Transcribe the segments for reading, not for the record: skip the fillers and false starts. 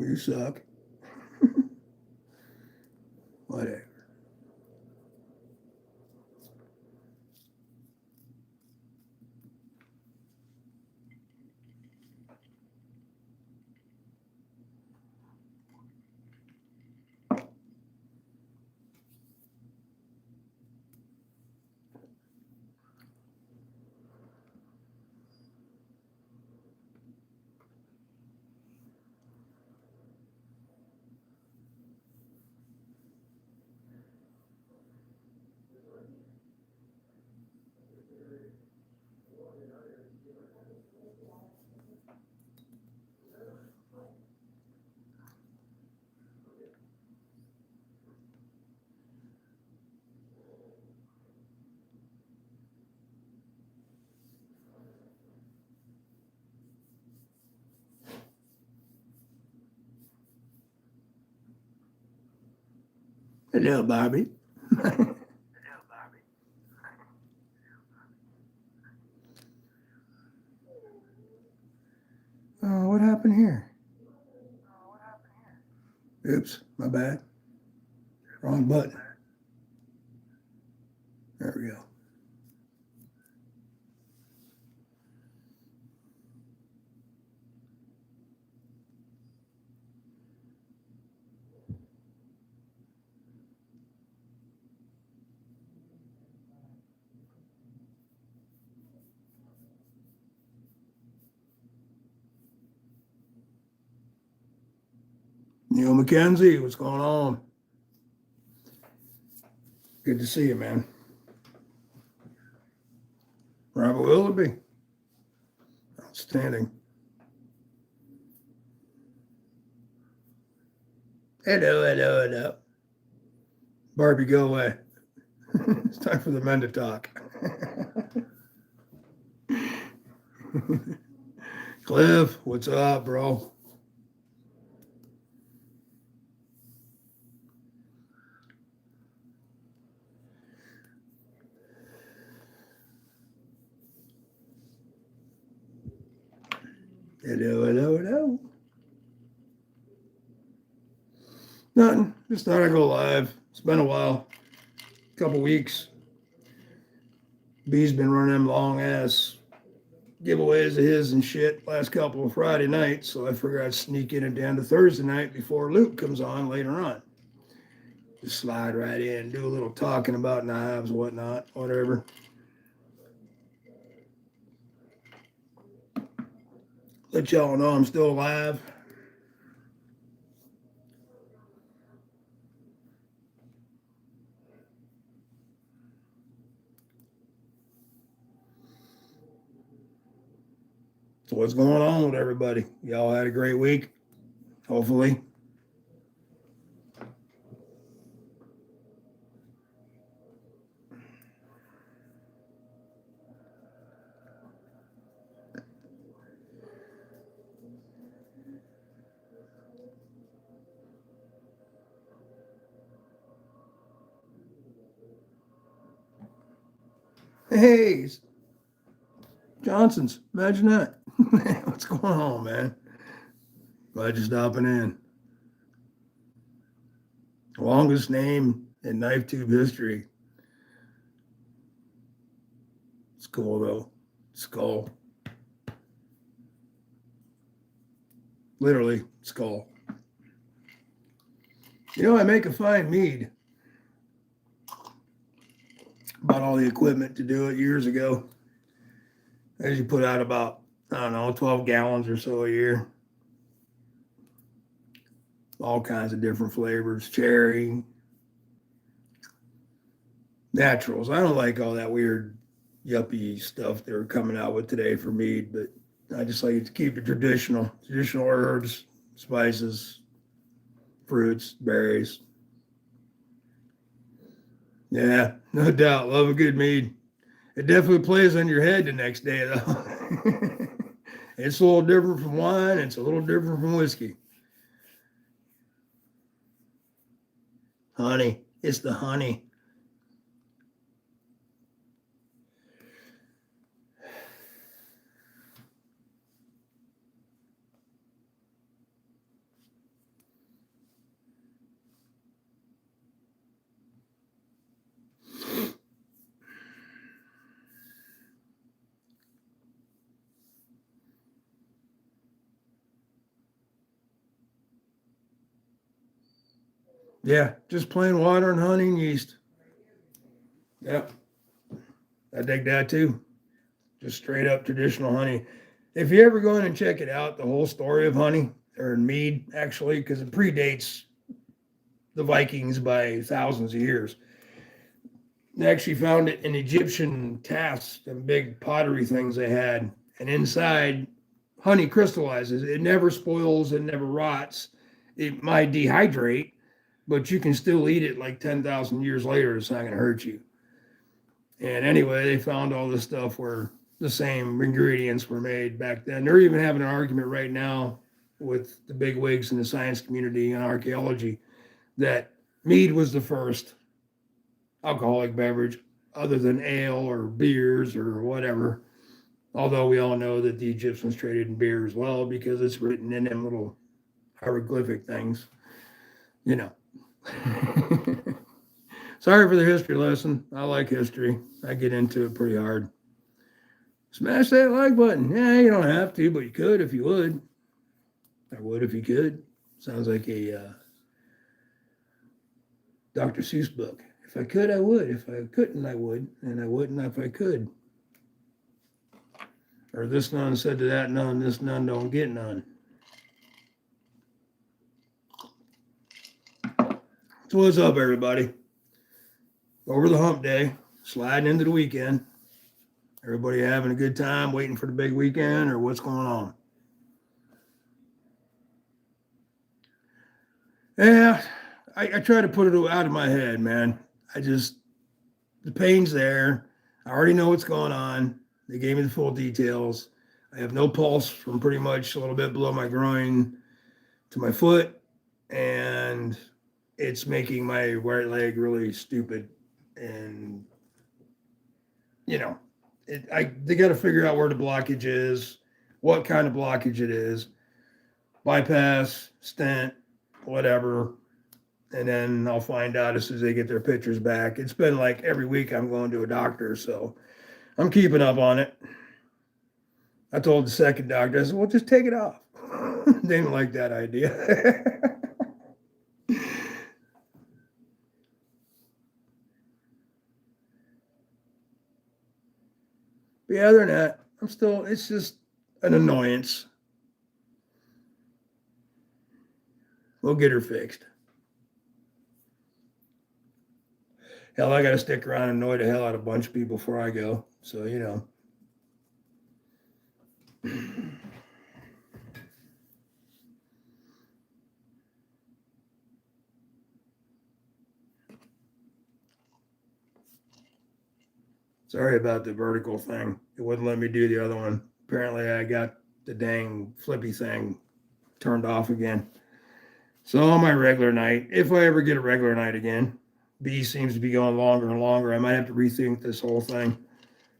Well, you suck. Whatever. Hello, Bobby. Oh, what happened here? Oops, my bad. Wrong button. There we go. Neil McKenzie, what's going on? Good to see you, man. Robert Willoughby. Outstanding. Hello. Barbie, go away. It's time for the men to talk. Cliff, what's up, bro? Hello. Nothing. Just thought I'd go live. It's been a while. A couple weeks. B's been running them long ass giveaways of his and shit last couple of Friday nights, so I figured I'd sneak in at the end of Thursday night before Luke comes on later on. Just slide right in, do a little talking about knives, whatnot, whatever. Let y'all know I'm still alive. So what's going on with everybody? Y'all had a great week, hopefully. Hey, Johnson's, imagine that. What's going on, man? Glad you're stopping in. Longest name in knife tube history. It's cool though. Skull. Literally, skull. You know, I make a fine mead. Bought all the equipment to do it years ago. I usually put out about, 12 gallons or so a year. All kinds of different flavors, cherry, naturals. I don't like all that weird yuppie stuff they're coming out with today for mead, but I just like to keep it traditional herbs, spices, fruits, berries. Yeah, no doubt. Love a good mead. It definitely plays on your head the next day, though. It's a little different from wine. It's a little different from whiskey. Honey. It's the honey. Yeah, just plain water and honey and yeast. Yep, I dig that too. Just straight up traditional honey. If you ever go in and check it out, the whole story of honey or mead, actually, because it predates the Vikings by thousands of years. They actually found it in Egyptian tasks and big pottery things they had. And inside, honey crystallizes. It never spoils, it never rots. It might dehydrate, but you can still eat it like 10,000 years later. It's not going to hurt you. And anyway, they found all this stuff where the same ingredients were made back then. They're even having an argument right now with the big wigs in the science community and archaeology that mead was the first alcoholic beverage other than ale or beers or whatever. Although we all know that the Egyptians traded in beer as well because it's written in them little hieroglyphic things, you know. Sorry for the history lesson. I like history. I get into it pretty hard. Smash that like button. Yeah, you don't have to, but you could if you would. I would if you could. Sounds like a Dr. Seuss book. If I could, I would. If I couldn't, I would. And I wouldn't if I could. Or this nun said to that nun, this nun don't get none. So what's up, everybody? Over the hump day, sliding into the weekend. Everybody having a good time, waiting for the big weekend, or what's going on? Yeah, I try to put it out of my head, man. The pain's there. I already know what's going on. They gave me the full details. I have no pulse from pretty much a little bit below my groin to my foot, and it's making my right leg really stupid. And, you know, they got to figure out where the blockage is, what kind of blockage it is, bypass, stent, whatever. And then I'll find out as soon as they get their pictures back. It's been like every week I'm going to a doctor, so I'm keeping up on it. I told the second doctor, I said, well, just take it off. They didn't like that idea. But yeah, other than that, it's just an annoyance. We'll get her fixed. Hell, I got to stick around and annoy the hell out of a bunch of people before I go. So, you know. Sorry about the vertical thing. It wouldn't let me do the other one. Apparently, I got the dang flippy thing turned off again. So on my regular night, if I ever get a regular night again, B seems to be going longer and longer. I might have to rethink this whole thing.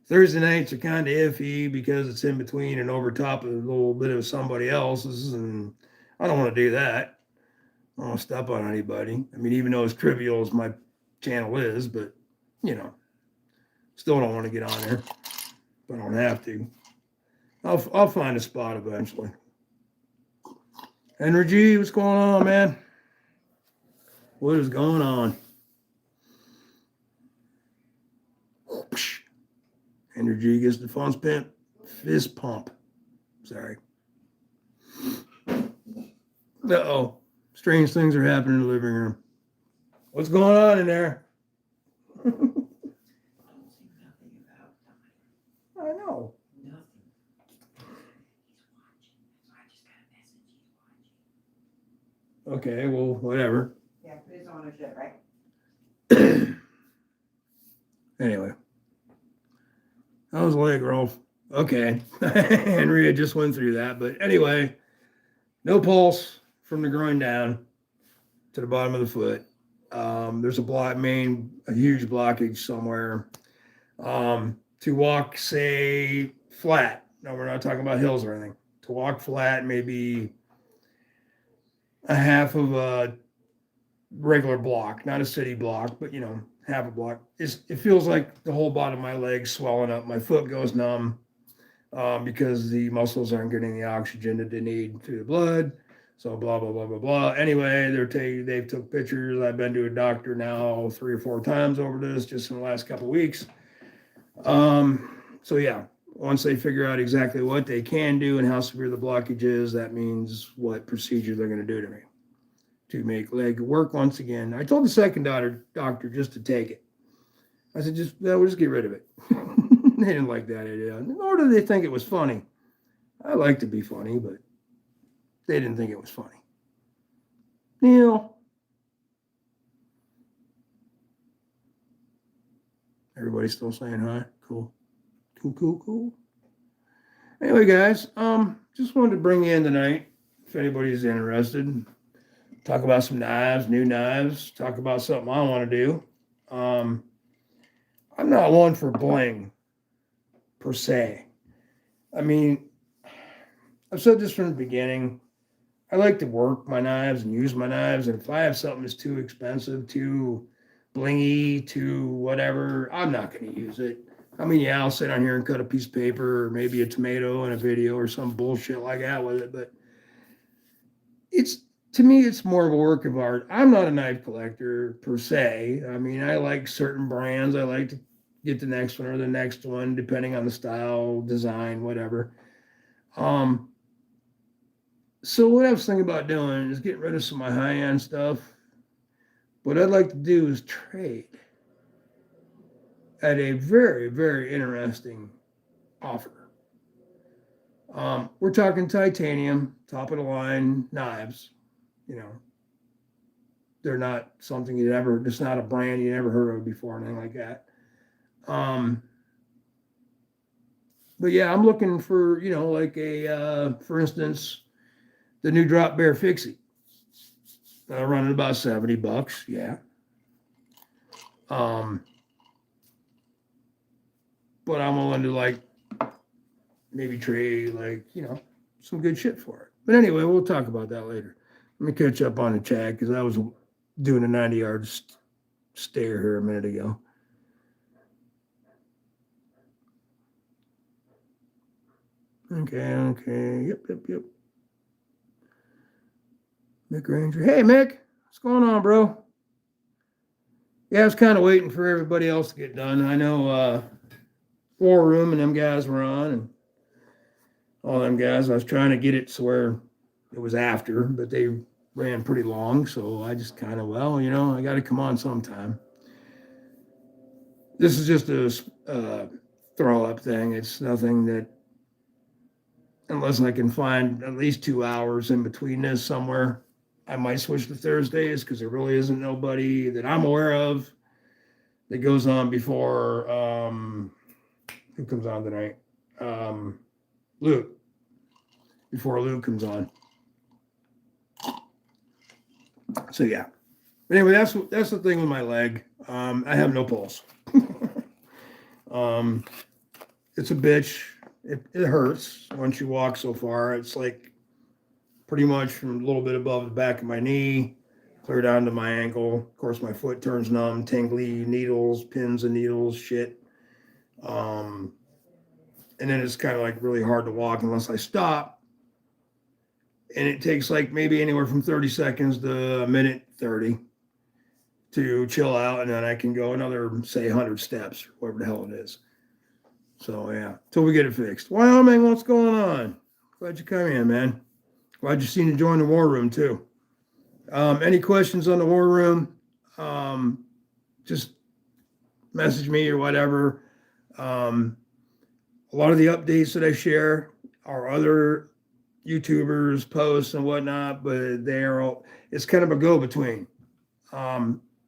Thursday nights are kind of iffy because it's in between and over top of a little bit of somebody else's, and I don't want to do that. I don't want to step on anybody. I mean, even though as trivial as my channel is, but, you know, still don't want to get on there. But I don't have to. I'll find a spot eventually. Henry G, what's going on, man? What is going on? Henry G gets the fist pump. Sorry. Uh-oh. Strange things are happening in the living room. What's going on in there? I know. Nothing. Okay, well, whatever. Yeah, put his ownership, right? Anyway. How's the leg, Rolf? Okay. Henry just went through that. But anyway, no pulse from the groin down to the bottom of the foot. There's a huge blockage somewhere. To walk, say, flat. No, we're not talking about hills or anything. To walk flat, maybe a half of a regular block, not a city block, but, you know, half a block. It feels like the whole bottom of my leg swelling up. My foot goes numb because the muscles aren't getting the oxygen that they need through the blood. So blah blah blah blah blah. Anyway, they've took pictures. I've been to a doctor now 3 or 4 times over this just in the last couple of weeks. So yeah, once they figure out exactly what they can do and how severe the blockage is, that means what procedure they're going to do to me to make leg work once again. I told the second doctor just to take it. I said, we'll just get rid of it. They didn't like that idea, nor did they think it was funny. I like to be funny, but they didn't think it was funny. Neil. Everybody's still saying hi. Cool. Cool. Anyway, guys, just wanted to bring you in tonight, if anybody's interested. Talk about some knives, new knives. Talk about something I want to do. I'm not one for bling, per se. I mean, I've said this from the beginning. I like to work my knives and use my knives. And if I have something that's too expensive, too blingy, too whatever, I'm not going to use it. I mean, yeah, I'll sit on here and cut a piece of paper or maybe a tomato in a video or some bullshit like that with it. But to me, it's more of a work of art. I'm not a knife collector per se. I mean, I like certain brands. I like to get the next one or the next one, depending on the style, design, whatever. So what I was thinking about doing is getting rid of some of my high-end stuff. What I'd like to do is trade at a very, very interesting offer. We're talking titanium, top of the line knives. You know, they're not something it's not a brand you never heard of before, anything like that. But yeah, I'm looking for, like for instance, the new Drop Bear Fixie. Running about $70, yeah. But I'm willing to maybe trade some good shit for it. But anyway, we'll talk about that later. Let me catch up on the chat because I was doing a 90-yard stare here a minute ago. Okay. Yep. Mick Ranger. Hey, Mick. What's going on, bro? Yeah, I was kind of waiting for everybody else to get done. I know War Room and them guys were on and all them guys. I was trying to get it to where it was after, but they ran pretty long. So I just kind of, I got to come on sometime. This is just a throw-up thing. It's nothing that, unless I can find at least 2 hours in between this somewhere, I might switch to Thursdays because there really isn't nobody that I'm aware of that goes on before, who comes on tonight? Luke. Before Luke comes on. So yeah. But anyway, that's the thing with my leg. I have no pulse. It's a bitch. It hurts once you walk so far. It's like pretty much from a little bit above the back of my knee, clear down to my ankle. Of course, my foot turns numb, tingly, needles, pins and needles, shit. And then it's kind of like really hard to walk unless I stop. And it takes maybe anywhere from 30 seconds to a minute 30 to chill out. And then I can go another, say, 100 steps, whatever the hell it is. So, yeah, till we get it fixed. Wyoming, what's going on? Glad you come in, man. Glad you seen you join the War Room, too. Any questions on the War Room? Just message me or whatever. A lot of the updates that I share are other YouTubers, posts, and whatnot, but it's kind of a go-between.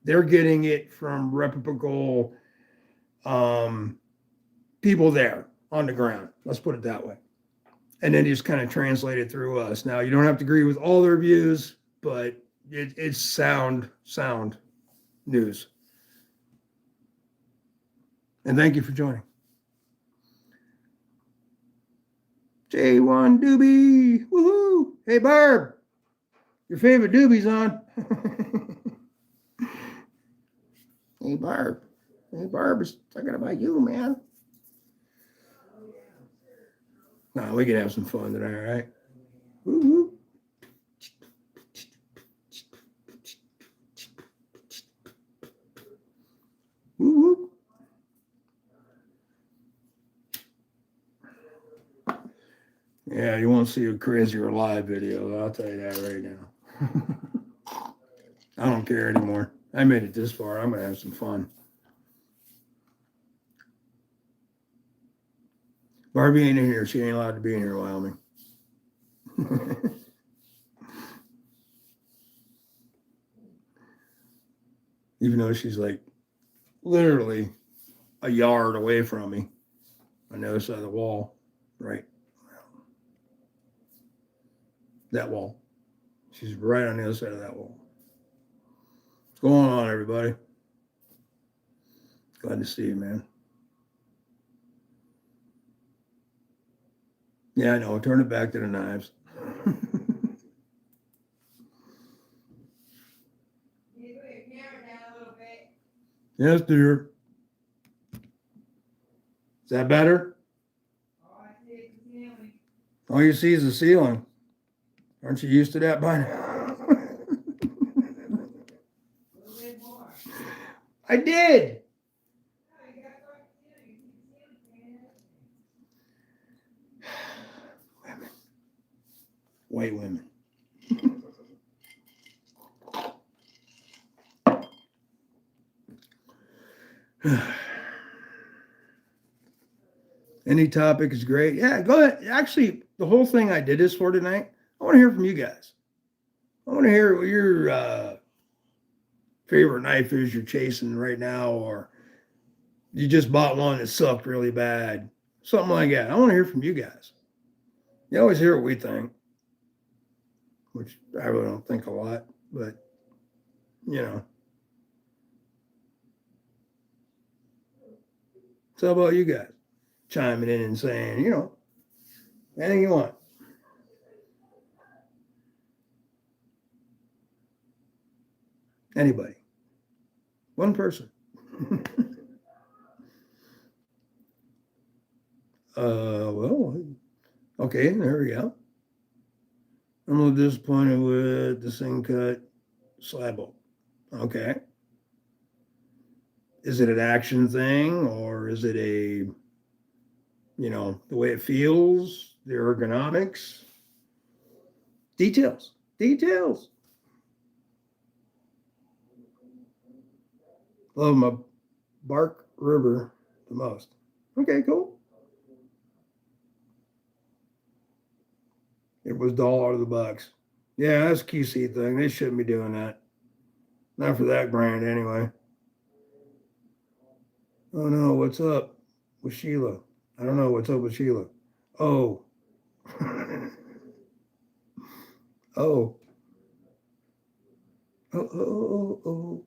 They're getting it from reputable people there on the ground. Let's put it that way. And then just kind of translate it through us. Now, you don't have to agree with all their views, but it's sound news. And thank you for joining. J1 Doobie. Woohoo. Hey, Barb. Your favorite Doobie's on. Hey, Barb. Hey, Barb is talking about you, man. No, we can have some fun tonight, all right? Woo-hoo. Yeah, you won't see a crazier live video. I'll tell you that right now. I don't care anymore. I made it this far. I'm going to have some fun. Barbie ain't in here. She ain't allowed to be in here, Wyoming. Even though she's like literally a yard away from me on the other side of the wall, right? That wall. She's right on the other side of that wall. What's going on, everybody? Glad to see you, man. Yeah, I know. Turn it back to the knives. Yes, dear. Is that better? All you see is the ceiling. Aren't you used to that by now? I did. Women. White women. Any topic is great. Yeah, go ahead. Actually, the whole thing I did this for tonight, I want to hear from you guys. I want to hear what your favorite knife is you're chasing right now, or you just bought one that sucked really bad. Something like that. I want to hear from you guys. You always hear what we think, which I really don't think a lot, but you know. So how about you guys chiming in and saying, you know, anything you want? Anybody. One person. Well, okay, there we go. I'm a little disappointed with the Sing Cut slab bolt. Okay. Is it an action thing, or is it a, you know, the way it feels, the ergonomics? Details. Details. Love my Bark River the most. Okay, cool. It was dull out of the box. Yeah, that's a QC thing. They shouldn't be doing that. Not for that brand, anyway. Oh no, what's up with Sheila? I don't know what's up with Sheila. Oh. Oh. Oh.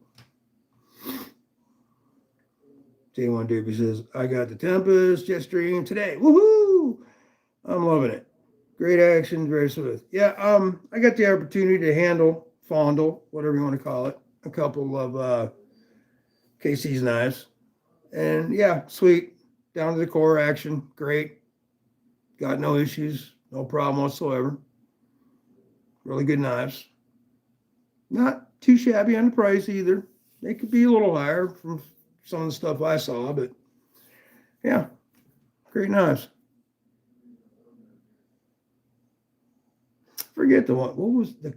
J1 Doobie says, I got the Tempest jet stream today. Woohoo! I'm loving it. Great action, very smooth. Yeah, I got the opportunity to fondle, whatever you want to call it, a couple of KC's knives. And yeah, sweet. Down to the core action. Great. Got no issues. No problem whatsoever. Really good knives. Not too shabby on the price either. They could be a little higher from some of the stuff I saw, but yeah, great knives. Forget the one. What was the?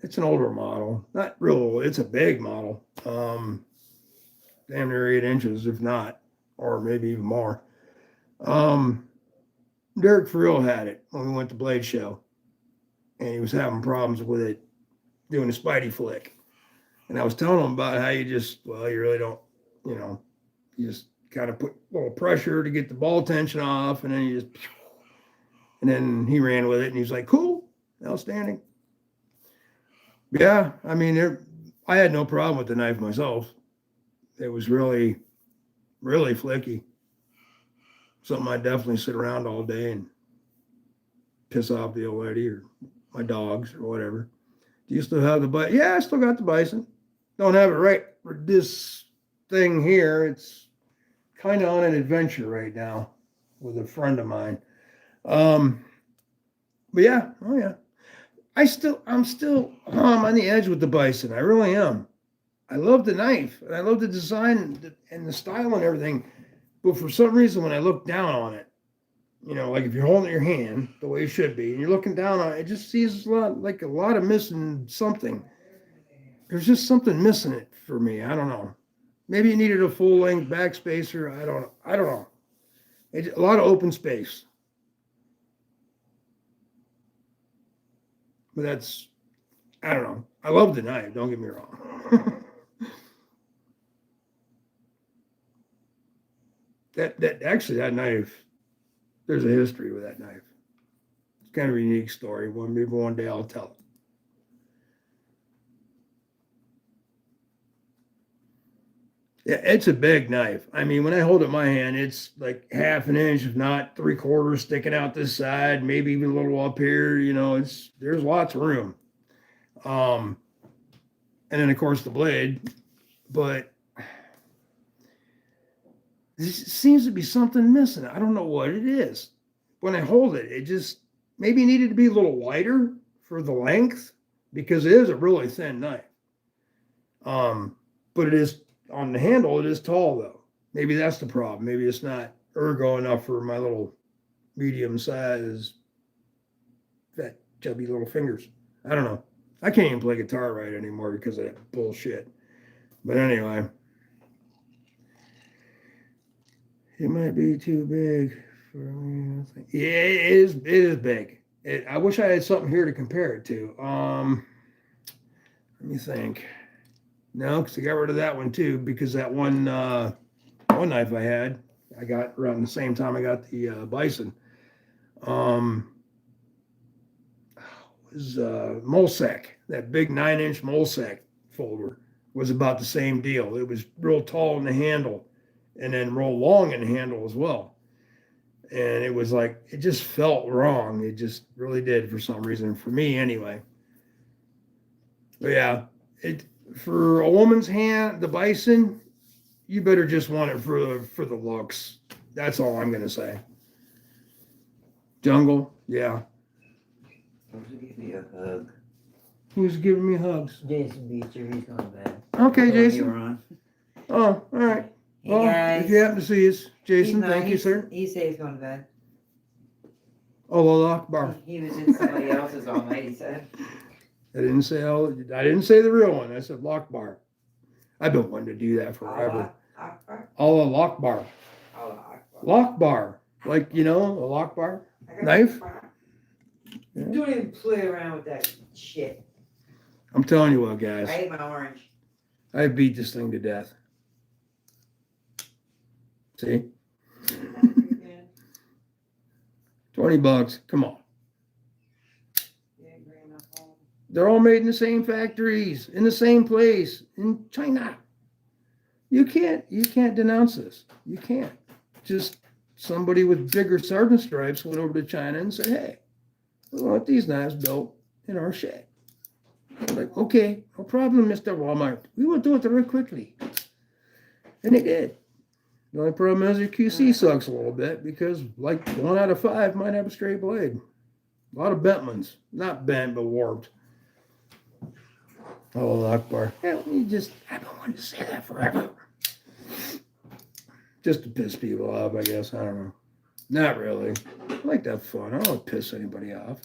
It's an older model. Not real. It's a big model. Damn near 8 inches, if not, or maybe even more. Derek Friel had it when we went to Blade Show, and he was having problems with it doing a Spidey flick. And I was telling him about how you really don't, you know, you just kind of put a little pressure to get the ball tension off, and then and then he ran with it, and he's like, cool, outstanding. Yeah, I mean, I had no problem with the knife myself. It was really, really flicky. Something I'd definitely sit around all day and piss off the old lady or my dogs or whatever. Do you still have the bison? Yeah, I still got the bison. Don't have it right for this thing here. It's kind of on an adventure right now with a friend of mine. But yeah, oh yeah. I'm still on the edge with the bison. I really am. I love the knife and I love the design and the style and everything. But for some reason, when I look down on it, You know, like if you're holding your hand the way it should be, and you're looking down on it, it just seems a lot of missing something. There's just something missing it for me. I don't know. Maybe it needed a full length backspacer. I don't know. I don't know. A lot of open space. But that's, I don't know. I love the knife. Don't get me wrong. that knife. There's a history with that knife. It's kind of a unique story. Maybe one day I'll tell it. Yeah, it's a big knife. I mean, when I hold it in my hand, it's like half an inch, if not 3/4, sticking out this side, maybe even a little up here. You know, there's lots of room. And then of course the blade, but there seems to be something missing. I don't know what it is. When I hold it, it just maybe needed to be a little wider for the length because it is a really thin knife. But it is on the handle, it is tall though. Maybe that's the problem. Maybe it's not ergo enough for my little medium size, fat, chubby little fingers. I don't know. I can't even play guitar right anymore because of that bullshit. But anyway, it might be too big for me. Yeah, it is. It is big. I wish I had something here to compare it to. Let me think. No, because I got rid of that one too. Because that one knife I got around the same time I got the bison. Was Molsec. That big 9-inch Molsec folder was about the same deal. It was real tall in the handle, and then real long in the handle as well. And it was like it just felt wrong. It just really did for some reason for me anyway. But yeah, for a woman's hand, the bison, you better just want it for the looks. That's all I'm gonna say. Jungle, yeah. Give me a hug. Who's giving me hugs? Jason Beecher, he's going to bed. Okay, Jason. You were on. Oh, all right. Hey Well, guys. if you happen to see us, Jason, thank you, sir. He said he's going to bed. Allah Akbar. He was in somebody else's all night, he said. I didn't say the real one. I said Akbar. I've been wanting to do that forever. Allah Akbar. Akbar. Like, you know, a Akbar knife. Yeah. Don't even play around with that shit. I'm telling you what, guys. I hate my orange. I beat this thing to death. See? $20. Come on. They're all made in the same factories, in the same place, in China. You can't denounce this. You can't. Just somebody with bigger sergeant stripes went over to China and said, hey, we want these knives built in our shed. I'm like, okay, no problem, Mr. Walmart. We will do it very quickly. And they did. The only problem is your QC sucks a little bit because like 1 out of 5 might have a straight blade. A lot of bent ones. Not bent, but warped. Oh, Akbar. Yeah, I've been wanting to say that forever. Just to piss people off, I guess. I don't know. Not really. I like that fun. I don't want to piss anybody off.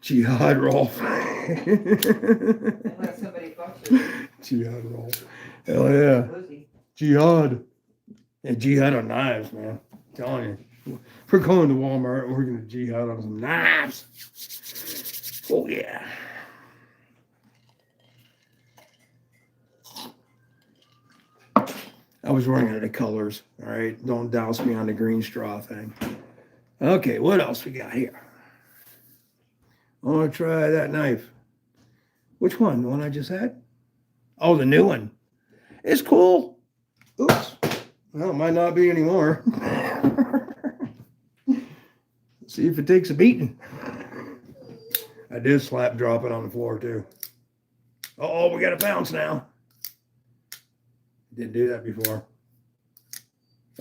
Jihad Rolf. Unless somebody fucks with you. Jihad Rolf. Hell yeah. Jihad. Yeah, jihad on knives, man. I'm telling you. We're going to Walmart and we're going to jihad on some knives. Oh, yeah. I was running out of colors. All right. Don't douse me on the green straw thing. Okay. What else we got here? I want to try that knife. Which one? The one I just had? Oh, the new one. It's cool. Oops. Well, it might not be anymore. See if it takes a beating. I did slap drop it on the floor too. Oh, we got to bounce now. Didn't do that before.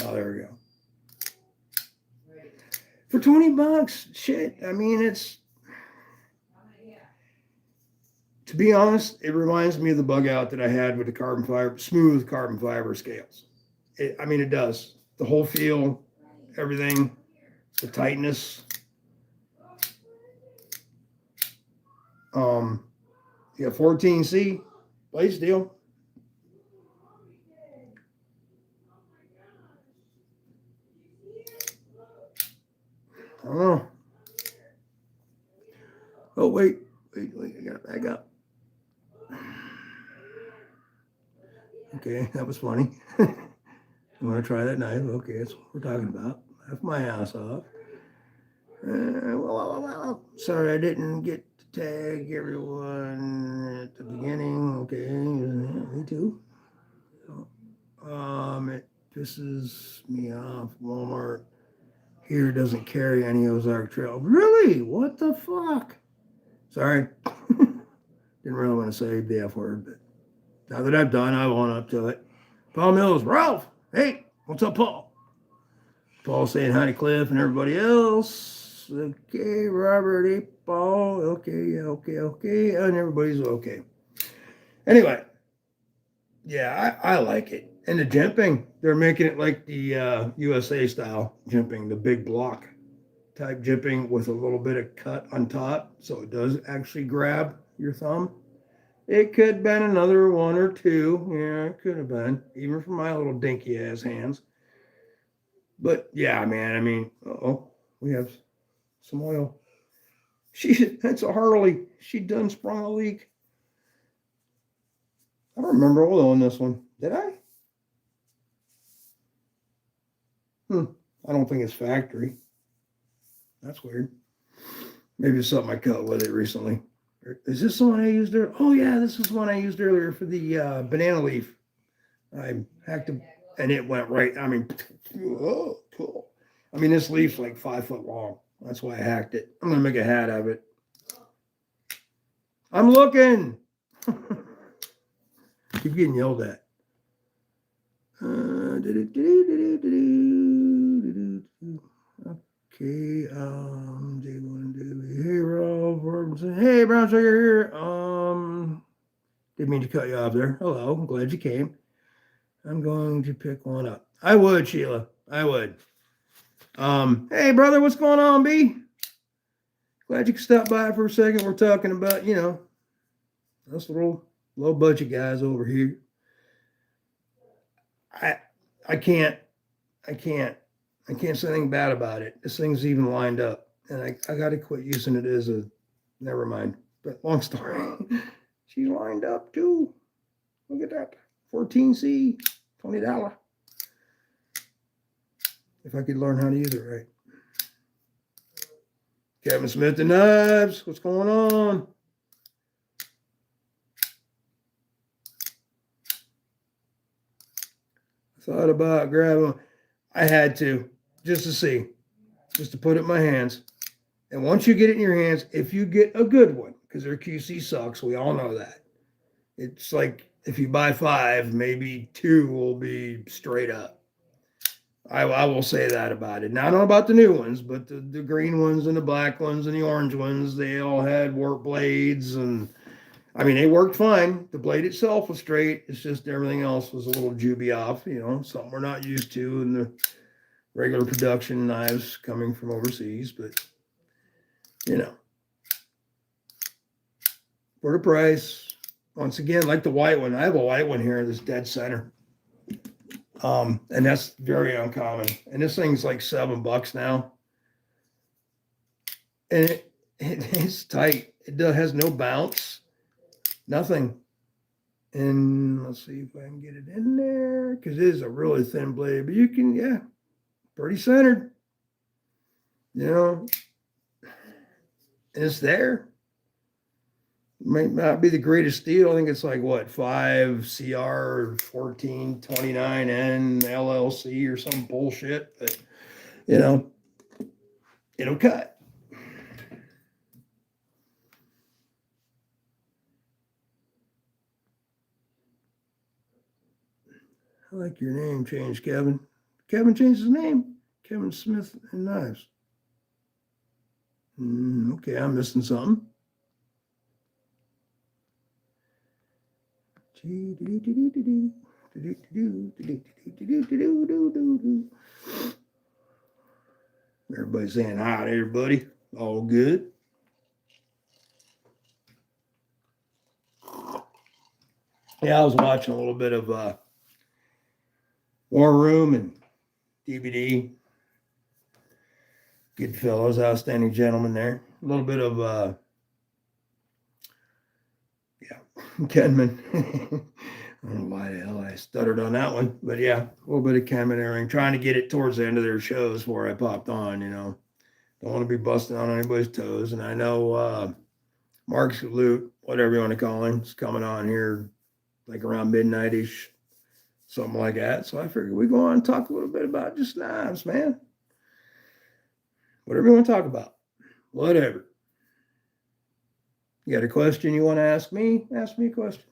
Oh, there we go. For $20, shit. I mean, to be honest, it reminds me of the bug out that I had with the smooth carbon fiber scales. It does. The whole feel, everything, the tightness. Yeah, 14C blade steel. I don't know. Oh, wait, I gotta back up. Okay, that was funny. You want to try that knife? Okay, that's what we're talking about. Laugh my ass off. Sorry, I didn't get to tag everyone at the beginning. Okay, me too. It pisses me off. Walmart here doesn't carry any Ozark Trail. Really? What the fuck? Sorry. Didn't really want to say the F word, but now that I've done, I won't up to it. Paul Mills, Ralph. Hey, what's up, Paul? Paul saying hi to Cliff and everybody else. Okay, Robert, hey, Paul. Okay, okay. And everybody's okay. Anyway, yeah, I like it. And the jimping, they're making it like the USA style jimping, the big block type jimping with a little bit of cut on top. So it does actually grab your thumb. It could have been another one or two. Yeah, it could have been, even for my little dinky ass hands. But yeah, man, I mean, we have some oil. That's a Harley. She done sprung a leak. I don't remember oil on this one. Did I? I don't think it's factory. That's weird. Maybe it's something I cut with it recently. Is this the one I used earlier? Oh yeah, this is one I used earlier for the banana leaf. I hacked it and it went right. I mean, oh, cool. I mean, this leaf's like 5 foot long. That's why I hacked it. I'm gonna make a hat of it. I'm looking. Keep getting yelled at. Okay, J1W. Hey, Rolf Robertson. Hey, Brown Sugar here. Didn't mean to cut you off there. Hello, I'm glad you came. I'm going to pick one up. I would, Sheila. I would. Hey, brother, what's going on, B? Glad you could stop by for a second. We're talking about, us little low budget guys over here. I can't say anything bad about it. This thing's even lined up, and I got to quit using it as a. Never mind. But long story. She's lined up too. Look at that. 14C, $20. If I could learn how to use it right. Kevin Smith and Knives. What's going on? Thought about grabbing. I had to, just to see, just to put it in my hands. And once you get it in your hands, if you get a good one, because their QC sucks, we all know that. It's like if you buy 5, maybe 2 will be straight up. I will say that about it. Now, I don't know about the new ones, but the green ones and the black ones and the orange ones, they all had warp blades. And I mean, they worked fine. The blade itself was straight. It's just everything else was a little juby off, something we're not used to in the regular production knives coming from overseas. But, for the price, once again, like the white one, I have a white one here that's dead center. And that's very uncommon. And this thing's like $7 now. And it's tight. It has no bounce, nothing. And let's see if I can get it in there, because it is a really thin blade, but you can, pretty centered. And it's there. Might not be the greatest steel. I think it's like what, 5 CR 1429N LLC or some bullshit, but it'll cut. I like your name change, Kevin. Kevin changed his name. Kevin Smith and Knives. Okay, I'm missing something. Everybody saying hi to everybody. All good. Yeah, I was watching a little bit of War Room and DVD. Good fellows, outstanding gentlemen there. A little bit of Kenman. I don't know why the hell I stuttered on that one, but yeah, a little bit of Kenman airing. Trying to get it towards the end of their shows before I popped on. Don't want to be busting on anybody's toes. And I know Mark Salute, whatever you want to call him, is coming on here like around midnight-ish, something like that. So I figured we go on and talk a little bit about just knives, man. Whatever you want to talk about. Whatever. You got a question you want to ask me? Ask me a question.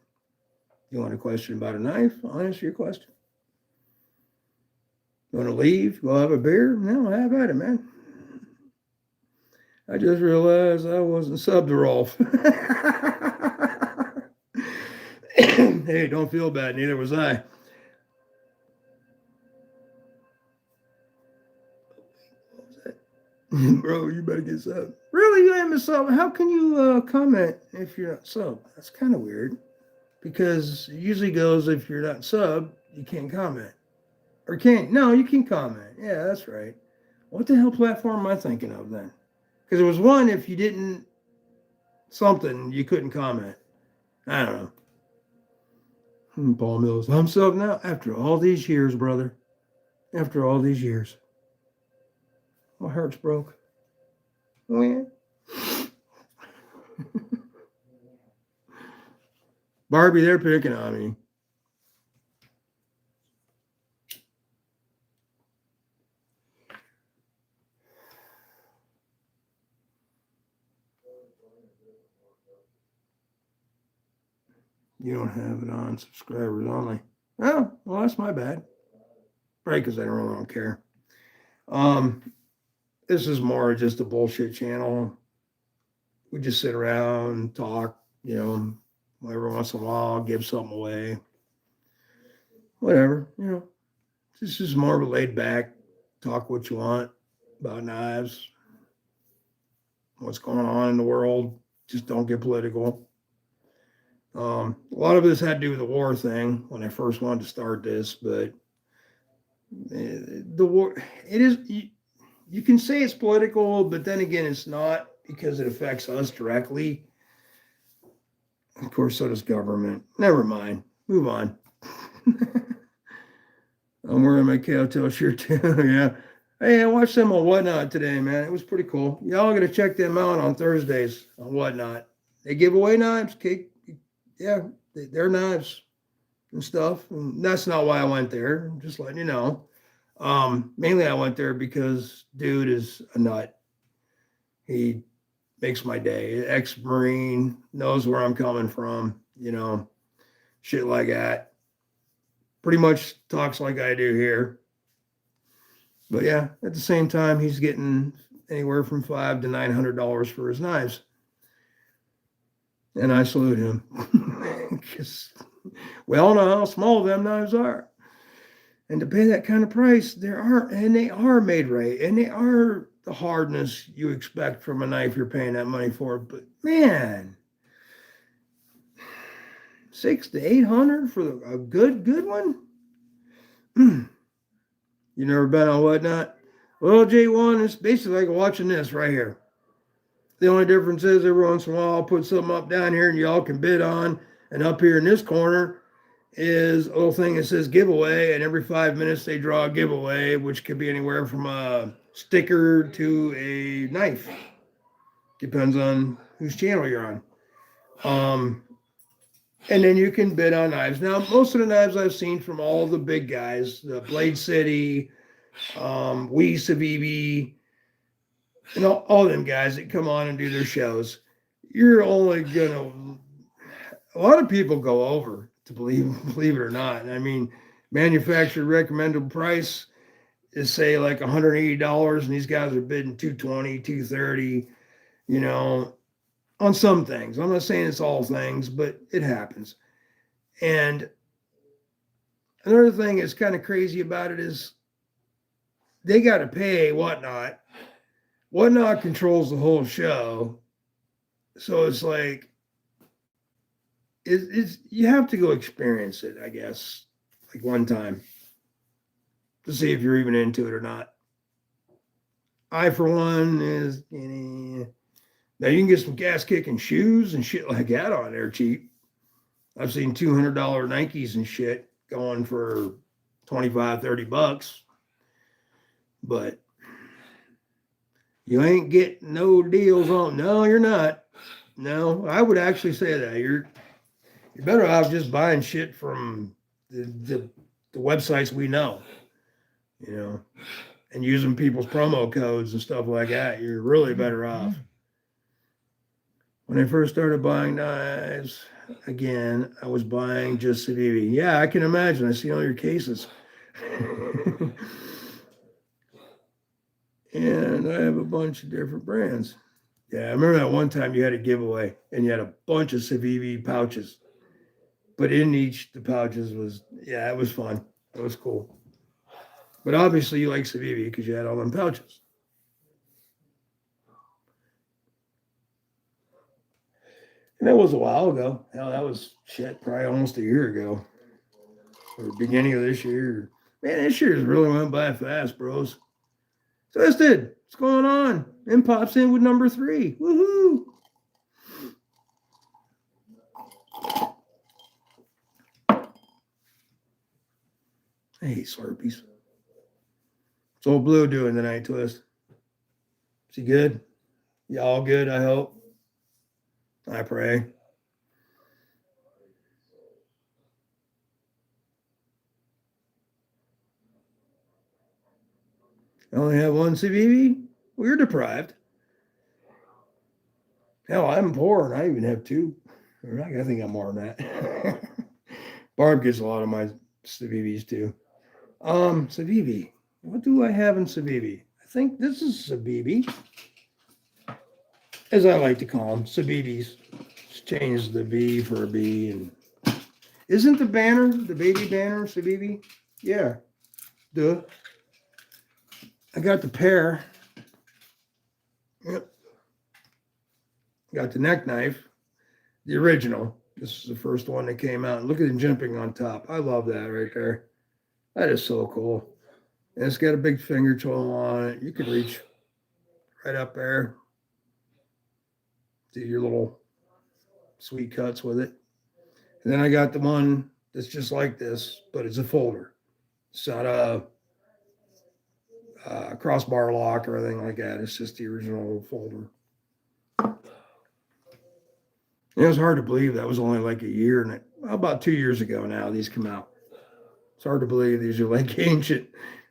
You want a question about a knife? I'll answer your question. You want to leave? Go have a beer? No, have at it, man. I just realized I wasn't subbed to Rolf. Hey, don't feel bad. Neither was I. What was that? Bro, you better get subbed. Really, you haven't subbed? How can you comment if you're not subbed? That's kind of weird. Because it usually goes if you're not subbed, you can't comment. Or can't. No, you can comment. Yeah, that's right. What the hell platform am I thinking of then? Because there was one, if you didn't something, you couldn't comment. I don't know. Paul Mills. I'm subbed now after all these years, brother. After all these years. My heart's broke. Oh, yeah. Barbie, they're picking on me. You don't have it on subscribers only. Oh, well, that's my bad. Right, because I really don't care. This is more just a bullshit channel. We just sit around, talk, every once in a while, I'll give something away. Whatever, This is more of a laid back, talk what you want about knives, what's going on in the world. Just don't get political. A lot of this had to do with the war thing when I first wanted to start this, but the war, it is, you can say it's political, but then again, it's not because it affects us directly. Of course, so does government. Never mind. Move on. I'm wearing my cowtail shirt too. Yeah. Hey, I watched them on Whatnot today, man. It was pretty cool. Y'all got to check them out on Thursdays on Whatnot. They give away knives, cake. Yeah, they're knives and stuff. And that's not why I went there. I'm just letting you know. Mainly I went there because dude is a nut. He makes my day. Ex-Marine, knows where I'm coming from, shit like that. Pretty much talks like I do here. But yeah, at the same time, he's getting anywhere from $500 to $900 for his knives. And I salute him. Because we all know how small them knives are. And to pay that kind of price, they are made right. And they are the hardness you expect from a knife you're paying that money for. But man, $600 to $800 for a good one? You never been on Whatnot? Well, J1 is basically like watching this right here. The only difference is every once in a while I'll put something up down here and y'all can bid on. And up here in this corner is a little thing that says giveaway. And every 5 minutes they draw a giveaway, which could be anywhere from a sticker to a knife. Depends on whose channel you're on. And then you can bid on knives. Now, most of the knives I've seen from all the big guys, the Blade City, Savivi, and all them guys that come on and do their shows, you're only gonna. A lot of people go over to believe it or not. I mean, manufacturer recommended price is say like $180, and these guys are bidding $220, $230. On some things. I'm not saying it's all things, but it happens. And another thing that's kind of crazy about it is they got to pay Whatnot Whatnot controls the whole show. So it's like, it's you have to go experience it, I guess, like one time to see if you're even into it or not. I, for one, is now you can get some gas kicking shoes and shit like that on there cheap. I've seen $200 Nikes and shit going for 25, $30, but you ain't getting no deals on. No, you're not. No, I would actually say that you're better off just buying shit from the websites we know, you know, and using people's promo codes and stuff like that. You're really better off. When I first started buying knives, again, I was buying just Civivi. Yeah, I can imagine. I see all your cases. And I have a bunch of different brands. Yeah, I remember that one time you had a giveaway and you had a bunch of Civivi pouches. But in each the pouches was, yeah, it was fun. It was cool. But obviously you like Civivi because you had all them pouches. And that was a while ago. Hell, that was shit, probably almost a year ago. Or beginning of this year. Man, this year's really went by fast, bros. Twisted, what's going on? And pops in with number 3. Woohoo! I hate Slurpees. What's old Blue doing tonight, Twist? Is he good? Y'all good, I hope. I pray. I only have one CVV? We're deprived. Hell, I'm poor and I even have 2. I think I'm more than that. Barb gets a lot of my CVVs too. Civivi. What do I have in Civivi? I think this is Civivi, as I like to call them, Civivis. Just change the V for a B. And isn't the banner, the baby banner, Civivi? Yeah. Duh. I got the pair. Yep. Got the neck knife, the original. This is the first one that came out. Look at the jimping on top. I love that right there. That is so cool. And it's got a big finger tool on it. You can reach right up there. Do your little sweet cuts with it. And then I got the one that's just like this, but it's a folder. It's not a crossbar lock or anything like that. It's just the original folder. It was hard to believe that was only like a year and about 2 years ago now. These come out. It's hard to believe these are like ancient,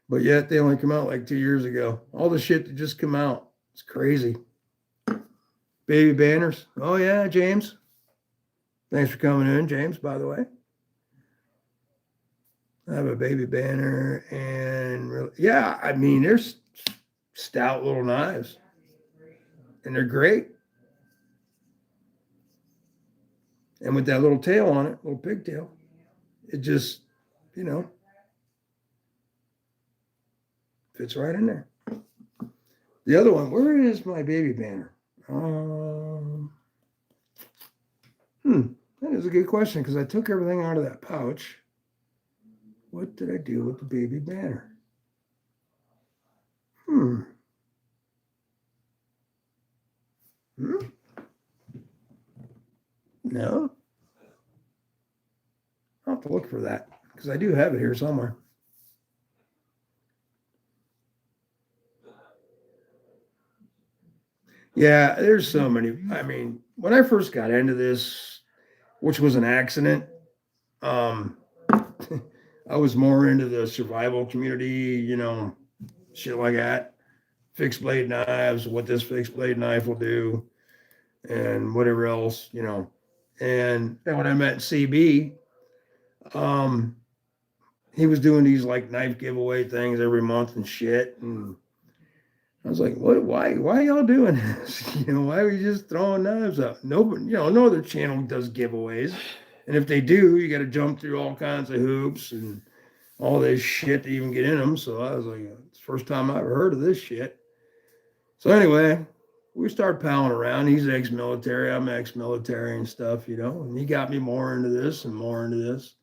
but yet they only come out like 2 years ago. All the shit that just come out. It's crazy. Baby banners. Oh yeah, James. Thanks for coming in, James, by the way. I have a baby banner and yeah, I mean, they're stout little knives and they're great. And with that little tail on it, little pigtail, it just, fits right in there. The other one, where is my baby banner? That is a good question because I took everything out of that pouch. What did I do with the baby banner? No. I'll have to look for that because I do have it here somewhere. Yeah, there's so many. I mean, when I first got into this, which was an accident, I was more into the survival community, shit like that. Fixed blade knives, what this fixed blade knife will do, and whatever else, And then when I met CB, he was doing these like knife giveaway things every month and shit. And I was like, what, why y'all doing this? Why are we just throwing knives up? Nobody, no other channel does giveaways. And if they do, you got to jump through all kinds of hoops and all this shit to even get in them. So I was like, it's the first time I ever heard of this shit. So anyway, we started palling around. He's ex-military. I'm ex-military and stuff, you know. And he got me more into this and more into this.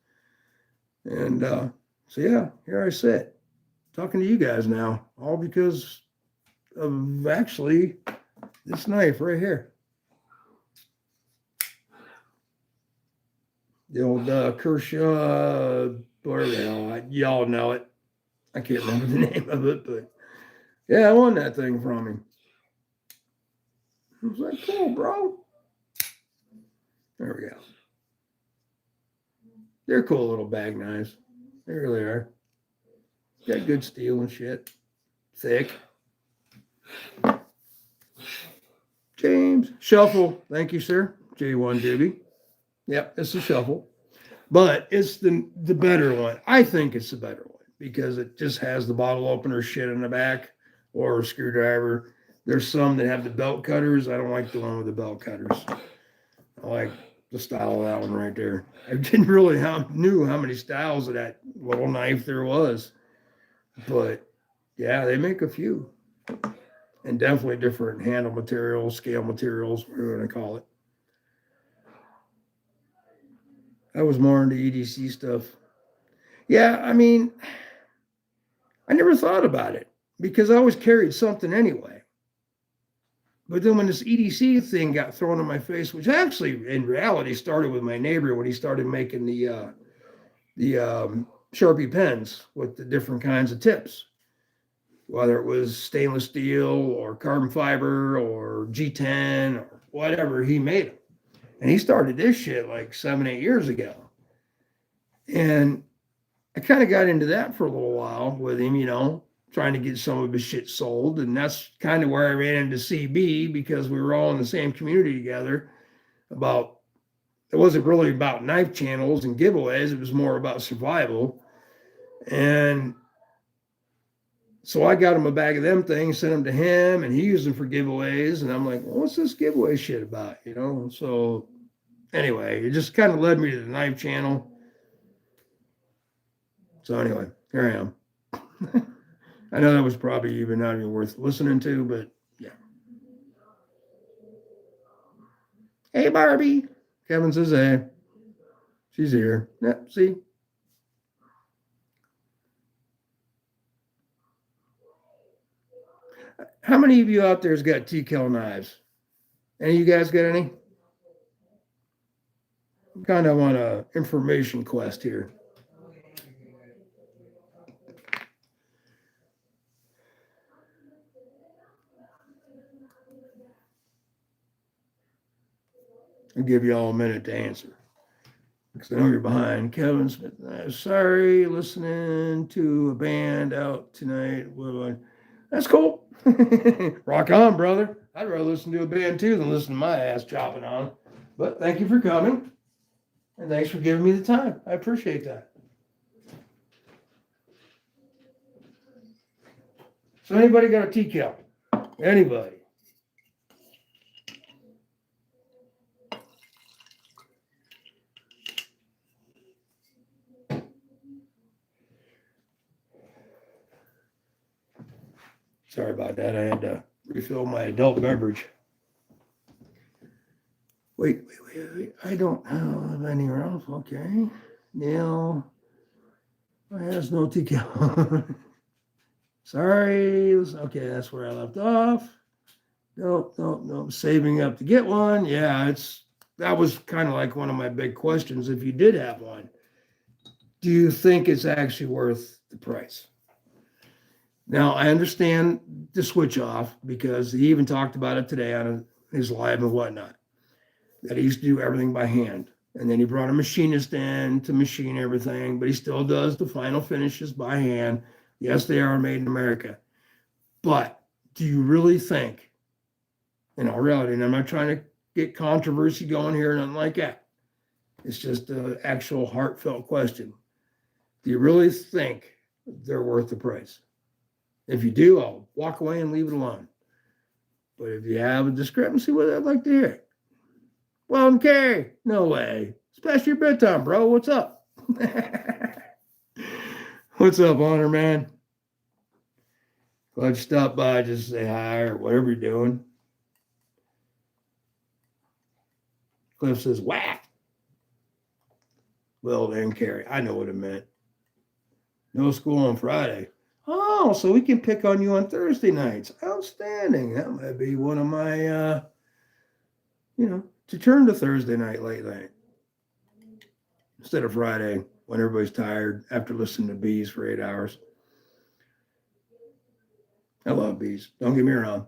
And so yeah, here I sit talking to you guys now, all because of actually this knife right here. The old Kershaw, whatever the hell, y'all know it. I can't remember the name of it, but yeah, I won that thing from him. I was like, cool, bro. There we go. They're cool little bag knives. They really are. Got good steel and shit. Thick. James. Shuffle. Thank you, sir. J1 Doobie. Yep, it's a shuffle. But it's the better one. I think it's the better one because it just has the bottle opener shit in the back or a screwdriver. There's some that have the belt cutters. I don't like the one with the belt cutters. I like the style of that one right there. I didn't really knew how many styles of that little knife there was. But yeah, they make a few. And definitely different handle materials, scale materials, whatever you want to call it. I was more into EDC stuff. Yeah, I mean, I never thought about it because I always carried something anyway. But then when this EDC thing got thrown in my face, which actually in reality started with my neighbor when he started making the Sharpie pens with the different kinds of tips, whether it was stainless steel or carbon fiber or G10 or whatever, he made them. And he started this shit like 7-8 years ago. And I kind of got into that for a little while with him, you know, trying to get some of his shit sold. And that's kind of where I ran into CB because we were all in the same community together about, it wasn't really about knife channels and giveaways. It was more about survival. And so I got him a bag of them things, sent them to him, and he used them for giveaways. And I'm like, well, what's this giveaway shit about? You know? So anyway, it just kind of led me to the knife channel. So anyway, here I am. I know that was probably even not even worth listening to, but yeah. Hey, Barbie. Kevin says, hey. She's here. Yep, see? How many of you out there's got TKL knives? Any of you guys got any? I'm kind of on a information quest here. I'll give you all a minute to answer because I know you're behind. Kevin Smith, sorry, listening to a band out tonight. That's cool. Rock on, brother. I'd rather listen to a band too than listen to my ass chopping on. But thank you for coming. And thanks for giving me the time. I appreciate that. So anybody got a TKL? Anybody? Sorry about that. I had to refill my adult beverage. Wait. I don't have any else. Okay. Neil. I has no TKL. Sorry. Okay, that's where I left off. Nope. Saving up to get one. Yeah, that was kind of like one of my big questions. If you did have one, do you think it's actually worth the price? Now, I understand the switch off because he even talked about it today on his live and whatnot, that he used to do everything by hand. And then he brought a machinist in to machine everything, but he still does the final finishes by hand. Yes, they are made in America. But do you really think, in all reality, and I'm not trying to get controversy going here, nothing like that. It's just an actual heartfelt question. Do you really think they're worth the price? If you do, I'll walk away and leave it alone. But if you have a discrepancy with it, I'd like to hear it. Well, Carrie, no way. It's past your bedtime, bro. What's up? What's up, Honor Man? Glad you stopped by, just say hi or whatever you're doing. Cliff says, whack. Well, then, Carrie, I know what it meant. No school on Friday. Oh, so we can pick on you on Thursday nights. Outstanding. That might be one of my, to turn to Thursday night, late night. Instead of Friday when everybody's tired after listening to Bees for 8 hours. I love Bees. Don't get me wrong.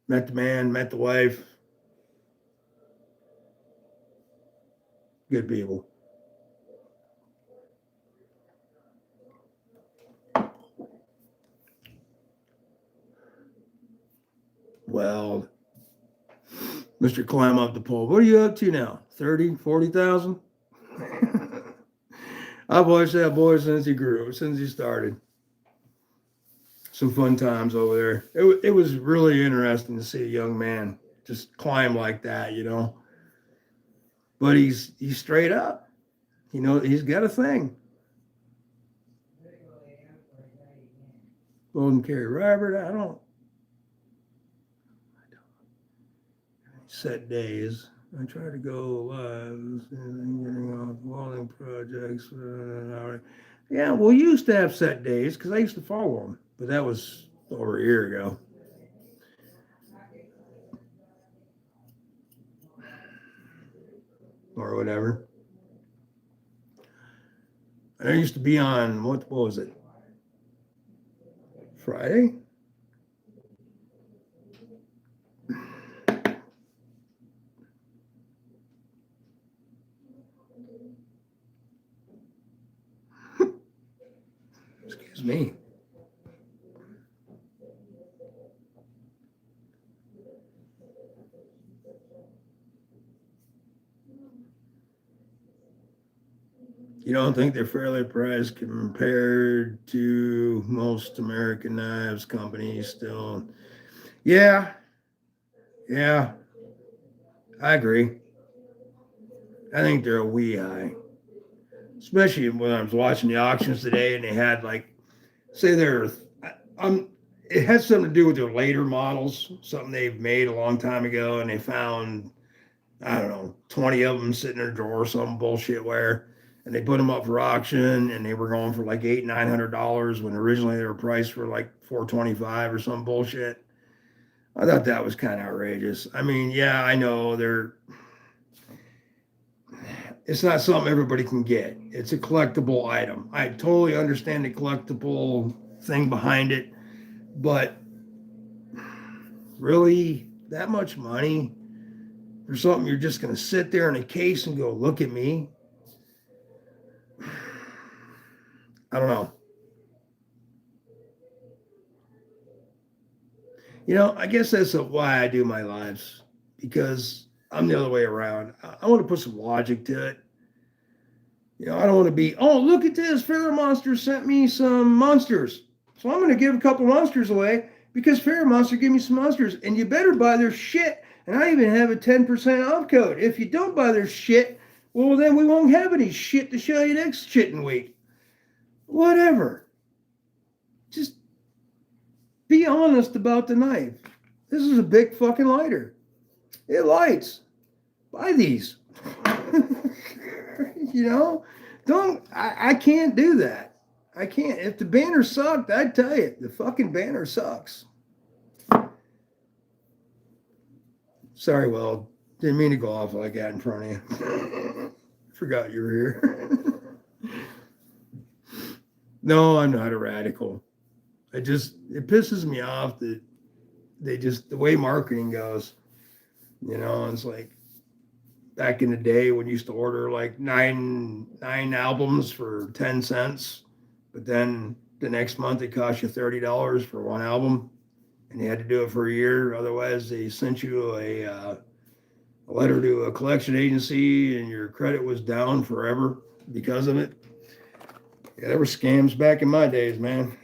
Met the man, met the wife. Good people. Well, Mr. Climb up the pole. What are you up to now? 30, 40,000? I've watched that boy since he grew, since he started. Some fun times over there. It was really interesting to see a young man just climb like that, But he's straight up. He's got a thing. Golden Carry Robert, I don't set days. I try to go live, getting off welding projects for an hour. Yeah, we used to have set days because I used to follow them, but that was over a year ago. Or whatever. I used to be on, what was it? Friday? Excuse me. You don't think they're fairly priced compared to most American knives companies still? Yeah, I agree. I think they're a wee high. Especially when I was watching the auctions today and they had say it has something to do with their later models, something they've made a long time ago, and they found, I don't know, 20 of them sitting in a drawer, some bullshit where, and they put them up for auction and they were going for like $800-900 when originally they were priced for like $425 or some bullshit. I thought that was kind of outrageous. I mean, yeah, I know it's not something everybody can get. It's a collectible item. I totally understand the collectible thing behind it, but really, that much money for something you're just going to sit there in a case and go, look at me? I don't know. I guess that's why I do my lives, because I'm the other way around. I want to put some logic to it. I don't want to be, oh, look at this. Fairy Monster sent me some monsters. So I'm going to give a couple monsters away because Fairy Monster gave me some monsters. And you better buy their shit. And I even have a 10% off code. If you don't buy their shit, well, then we won't have any shit to show you next shitting week. Whatever. Just be honest about the knife. This is a big fucking lighter. It lights. Buy these. I can't do that. I can't. If the banner sucked, I'd tell you, the fucking banner sucks. Sorry, well, didn't mean to go off like that in front of you. Forgot you were here. No, I'm not a radical. It pisses me off that the way marketing goes, it's like back in the day when you used to order like nine albums for 10 cents, but then the next month it cost you $30 for one album and you had to do it for a year. Otherwise they sent you a letter to a collection agency and your credit was down forever because of it. Yeah, there were scams back in my days, man.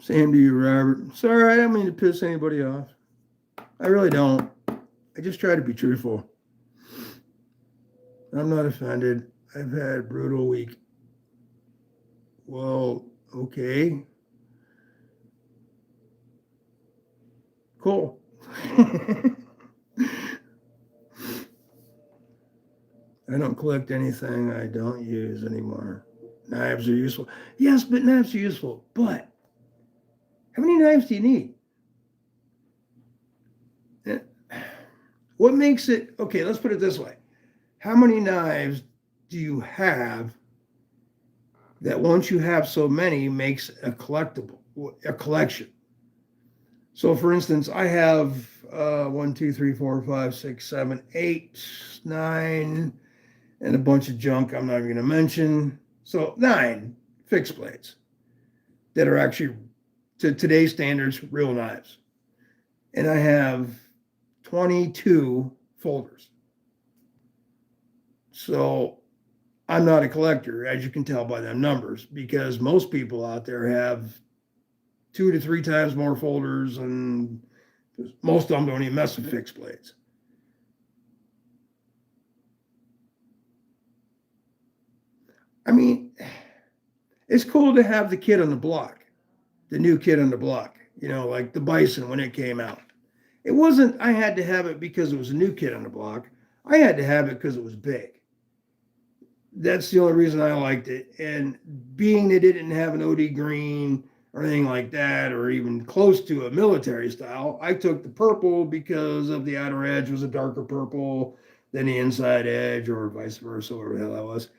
Same to you, Robert. Sorry, I don't mean to piss anybody off. I really don't. I just try to be truthful. I'm not offended. I've had a brutal week. Well, Okay. Cool. I don't collect anything I don't use anymore. Knives are useful. Yes, but knives are useful. But how many knives do you need? Eh, What makes it okay? Let's put it this way. How many knives do you have that once you have so many makes a collectible, a collection? So, for instance, I have 1, 2, 3, 4, 5, 6, 7, 8, 9, and a bunch of junk I'm not even going to mention. So, 9 fixed blades that are actually, to today's standards, real knives. And I have 22 folders. So, I'm not a collector, as you can tell by them numbers, because most people out there have 2 to 3 times more folders, and most of them don't even mess with fixed blades. I mean, it's cool to have the kid on the block, the new kid on the block, like the Bison when it came out. It wasn't, I had to have it because it was a new kid on the block. I had to have it because it was big. That's the only reason I liked it. And being that it didn't have an OD green or anything like that, or even close to a military style, I took the purple because of the outer edge was a darker purple than the inside edge, or vice versa, or whatever the hell that was.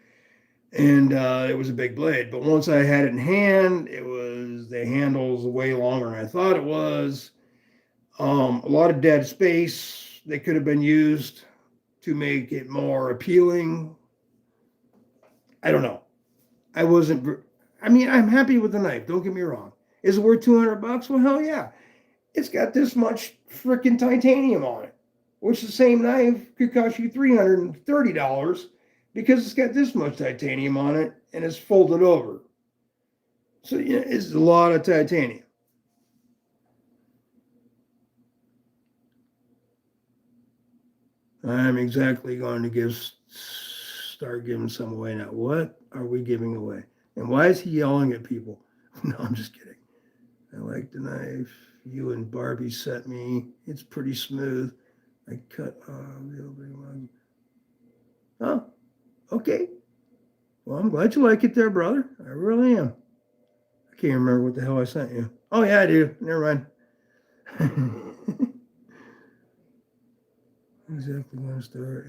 And it was a big blade. But once I had it in hand, it was the handle's way longer than I thought it was. A lot of dead space that could have been used to make it more appealing. I don't know. I wasn't. I mean, I'm happy with the knife. Don't get me wrong. Is it worth $200? Well, hell yeah. It's got this much freaking titanium on it, which the same knife could cost you $330 because it's got this much titanium on it and it's folded over. So yeah, it's a lot of titanium. I'm exactly going to start giving some away now. What are we giving away? And why is he yelling at people? No, I'm just kidding. I like the knife you and Barbie sent me. It's pretty smooth. I cut the opening one. Oh, okay. Well, I'm glad you like it there, brother. I really am. I can't remember what the hell I sent you. Oh, yeah, I do. Never mind. Exactly when to start.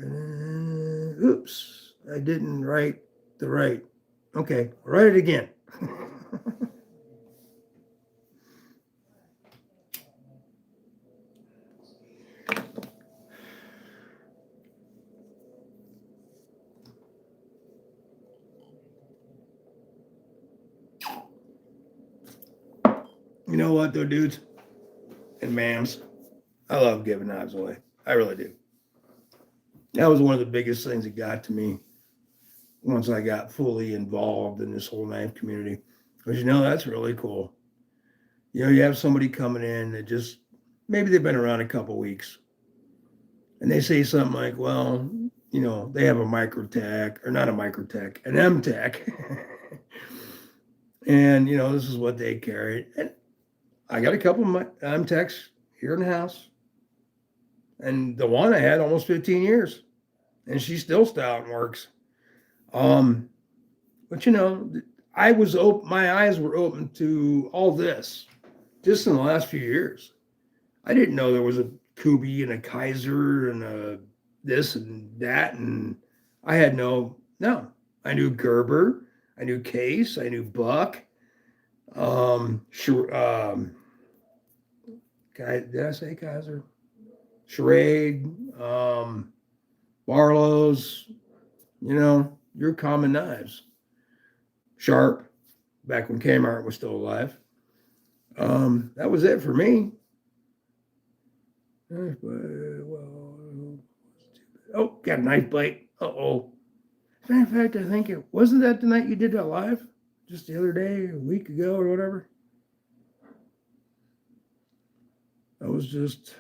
Oops, I didn't write the right. Okay, write it again. You know what, though, dudes and ma'ams? I love giving knives away. I really do. That was one of the biggest things that got to me once I got fully involved in this whole knife community. Because, that's really cool. You have somebody coming in that just, maybe they've been around a couple weeks, and they say something like, well, they have a microtech, or not a microtech, an M-tech. And, this is what they carry. And I got a couple of my M-techs here in the house. And the one I had almost 15 years. And she's still stout and works. Um, but, I was open, my eyes were open to all this just in the last few years. I didn't know there was a Kubi and a Kaiser and a this and that. And I had no. I knew Gerber. I knew Case. I knew Buck. Sure. Did I say Kaiser? Charade. Barlow's. Your common knives. Sharp. Back when Kmart was still alive. That was it for me. Oh, got a knife bite. Uh-oh. As a matter of fact, I think it wasn't that the night you did that live? Just the other day, a week ago or whatever? That was just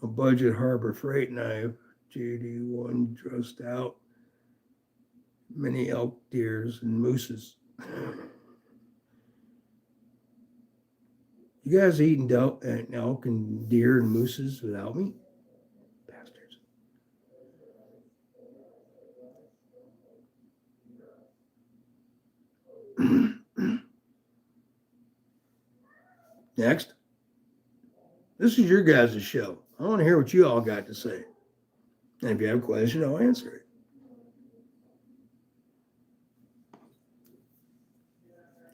a budget Harbor Freight knife. JD1 dressed out. Many elk, deers, and mooses. You guys eating elk and deer and mooses without me? Bastards. Next. This is your guys' show. I want to hear what you all got to say. And if you have a question, I'll answer it.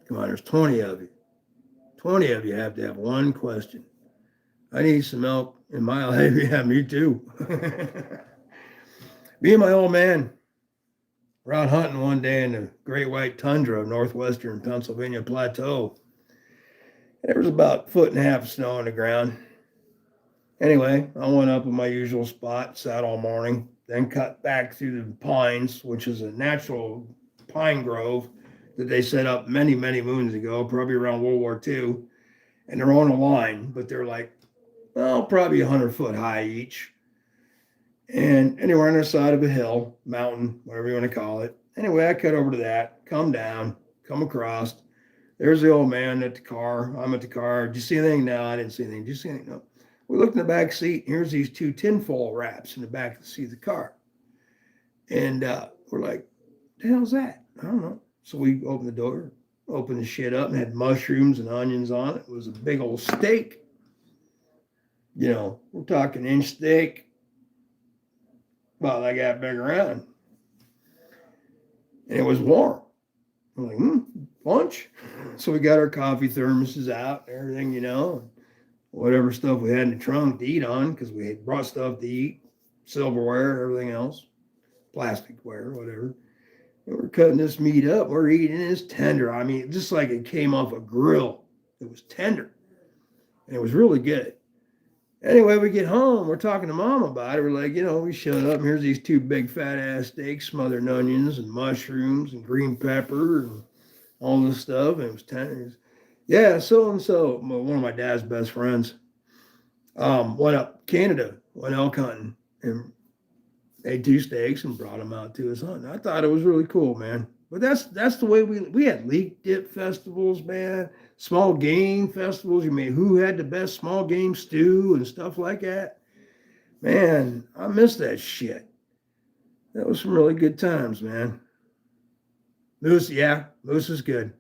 Come on, there's 20 of you. 20 of you have to have one question. I need some elk in my life. Yeah, me too. Me and my old man were out hunting one day in the great white tundra of northwestern Pennsylvania plateau. There was about 1.5 feet of snow on the ground. Anyway, I went up in my usual spot, sat all morning, then cut back through the pines, which is a natural pine grove that they set up many, many moons ago, probably around World War II. And they're on a line, but they're like, well, probably 100 foot high each. And anyway, on the side of a hill, mountain, whatever you want to call it. Anyway, I cut over to that, come down, come across. There's the old man at the car. I'm at the car. Did you see anything? No, I didn't see anything. Did you see anything? No. We looked in the back seat. Here's these 2 tinfoil wraps in the back of the seat of the car. And we're like, the hell's that? I don't know. So we opened the door, opened the shit up, and had mushrooms and onions on it. It was a big old steak. You know, we're talking inch steak. Well, I got big around. And it was warm. I'm like, lunch? So we got our coffee thermoses out and everything, you know, whatever stuff we had in the trunk to eat on, because we had brought stuff to eat, silverware and everything else, plasticware, whatever. And we're cutting this meat up. We're eating it. It's tender. I mean, just like it came off a grill. It was tender. And it was really good. Anyway, we get home. We're talking to Mom about it. We're like, you know, we showed up. And here's these 2 big fat ass steaks, smothered in onions and mushrooms and green pepper and all this stuff. And it was tender. Yeah, so and so, one of my dad's best friends, went up Canada, went elk hunting, and ate 2 steaks and brought them out to his hunt. I thought it was really cool, man. But that's the way we had leek dip festivals, man. Small game festivals. You mean who had the best small game stew and stuff like that? Man, I miss that shit. That was some really good times, man. Moose, yeah, moose is good.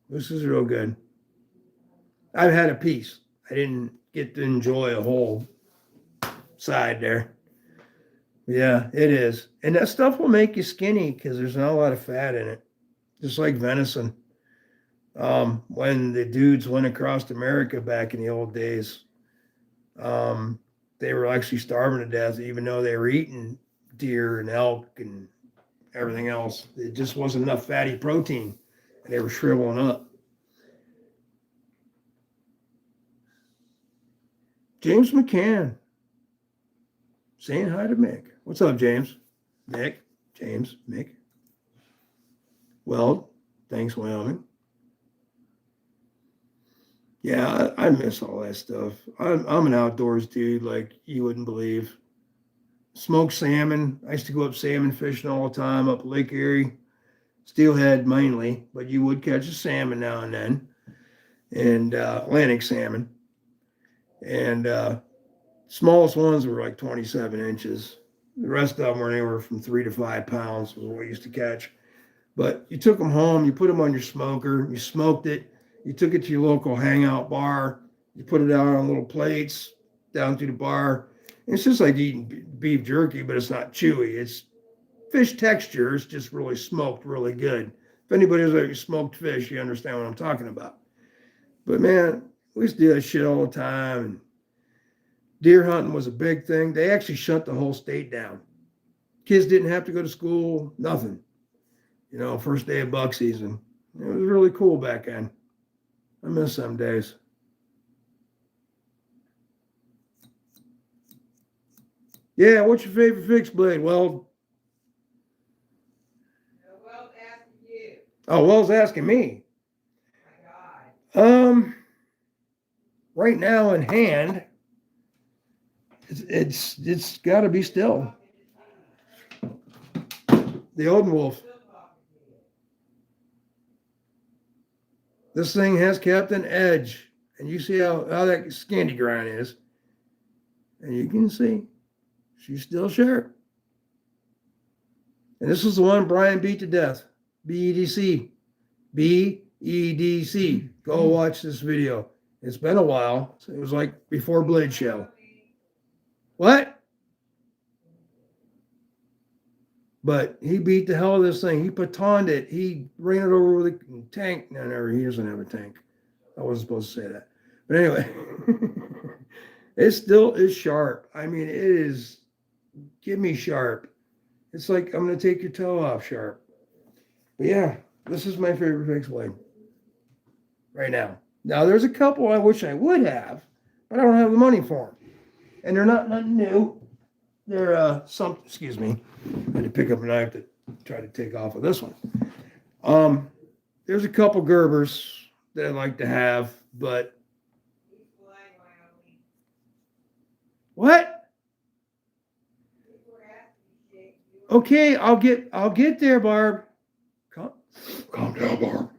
Moose is real good. I've had a piece. I didn't get to enjoy a whole side there. Yeah, it is. And that stuff will make you skinny because there's not a lot of fat in it. Just like venison. When the dudes went across America back in the old days, they were actually starving to death, even though they were eating deer and elk and everything else. It just wasn't enough fatty protein, and they were shriveling up. James McCann saying hi to Mick. What's up, James? Mick, James, Mick. Well, thanks, Wyoming. Yeah, I miss all that stuff. I'm an outdoors dude like you wouldn't believe. Smoked salmon. I used to go up salmon fishing all the time up Lake Erie. Steelhead mainly, but you would catch a salmon now and then. And Atlantic salmon. And smallest ones were like 27 inches. The rest of them were anywhere from 3 to 5 pounds was what we used to catch. But you took them home, you put them on your smoker, you smoked it, you took it to your local hangout bar, you put it out on little plates down through the bar. And it's just like eating beef jerky, but it's not chewy. It's fish texture. It's just really smoked really good. If anybody's like smoked fish, you understand what I'm talking about. But man, we used to do that shit all the time. And deer hunting was a big thing. They actually shut the whole state down. Kids didn't have to go to school, nothing. You know, first day of buck season. It was really cool back then. I miss some days. Yeah, what's your favorite fixed blade? Well, Well, asking you. oh, Wells asking me. My God. Right now in hand, it's got to be still the Odin Wolf. This thing has kept an edge. And you see how that Scandi grind is. And you can see she's still sharp. And this is the one Brian beat to death. BEDC. BEDC. Go watch this video. It's been a while. It was like before Blade Show. What? But he beat the hell out of this thing. He patoned it. He ran it over with a tank. No, never. He doesn't have a tank. I wasn't supposed to say that. But anyway, it still is sharp. I mean, it is, give me sharp. It's like I'm going to take your toe off sharp. But yeah, this is my favorite fixed blade right now. Now, there's a couple I wish I would have, but I don't have the money for them. And they're not nothing new. They're excuse me. I had to pick up a knife to try to take off of this one. There's a couple Gerbers that I'd like to have, but what? Okay, I'll get there, Barb. Calm down, Barb.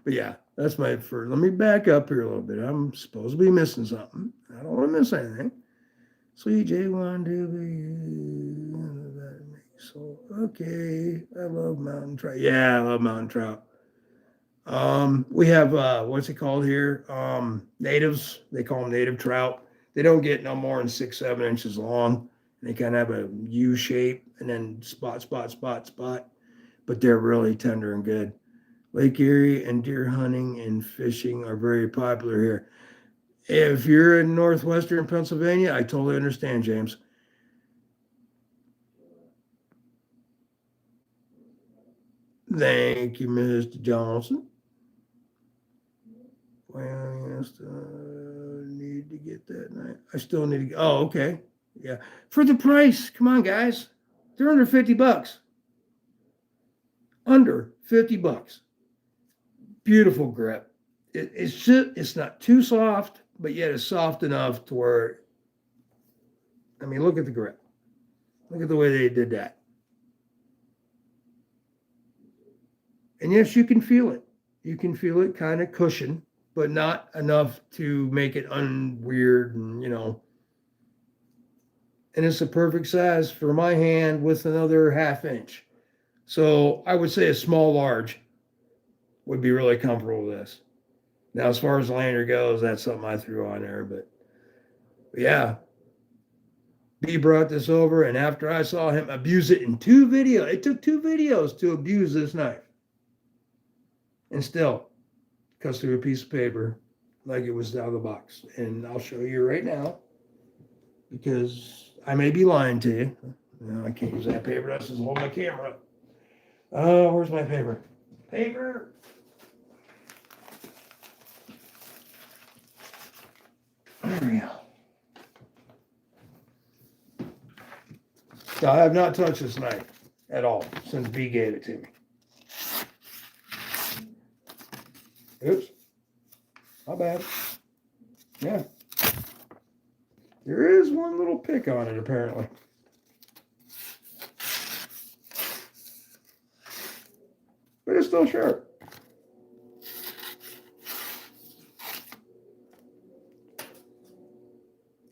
But yeah, that's my first. Let me back up here a little bit. I'm supposed to be missing something. I don't want to miss anything. Sweet J1 so okay. I love mountain trout. Yeah, I love mountain trout. We have what's it called here? Natives. They call them native trout. They don't get no more than 6-7 inches long. They kind of have a U shape and then spot. But they're really tender and good. Lake Erie and deer hunting and fishing are very popular here. If you're in northwestern Pennsylvania, I totally understand, James. Thank you, Mr. Johnson. Well, yes, need to get that night. I still need to. Oh, okay. Yeah. For the price. Come on, guys. They're under $50. Under $50. Beautiful grip. It's not too soft, but yet it's soft enough to where, I mean, look at the grip. Look at the way they did that. And yes, you can feel it. You can feel it kind of cushion, but not enough to make it unweird and, you know. And it's a perfect size for my hand with another 1/2 inch. So I would say a small large would be really comfortable with this. Now, as far as lanyard goes, that's something I threw on there. But yeah, B brought this over, and after I saw him abuse it in 2 videos, it took 2 videos to abuse this knife. And still, cuts through a piece of paper like it was out of the box. And I'll show you right now, because I may be lying to you. No, I can't use that paper. That's just hold my camera up. Oh, where's my paper? Paper. There we go. So I have not touched this knife at all since B gave it to me. Oops. My bad. Yeah. There is one little pick on it, apparently. But it's still sharp.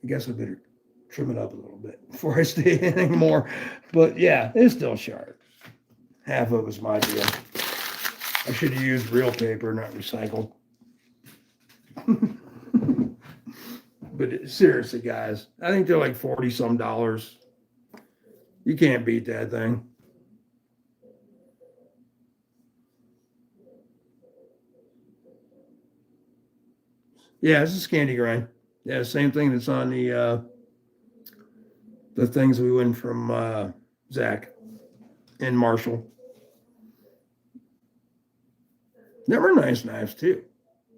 I guess I better trim it up a little bit before I say anything more. But yeah, it's still sharp. Half of it was my deal. I should have used real paper, not recycled. But seriously, guys, I think they're like $40-some. You can't beat that thing. Yeah, it's a Scandi grind. Yeah, same thing that's on the things we win from Zach and Marshall. They were nice knives too.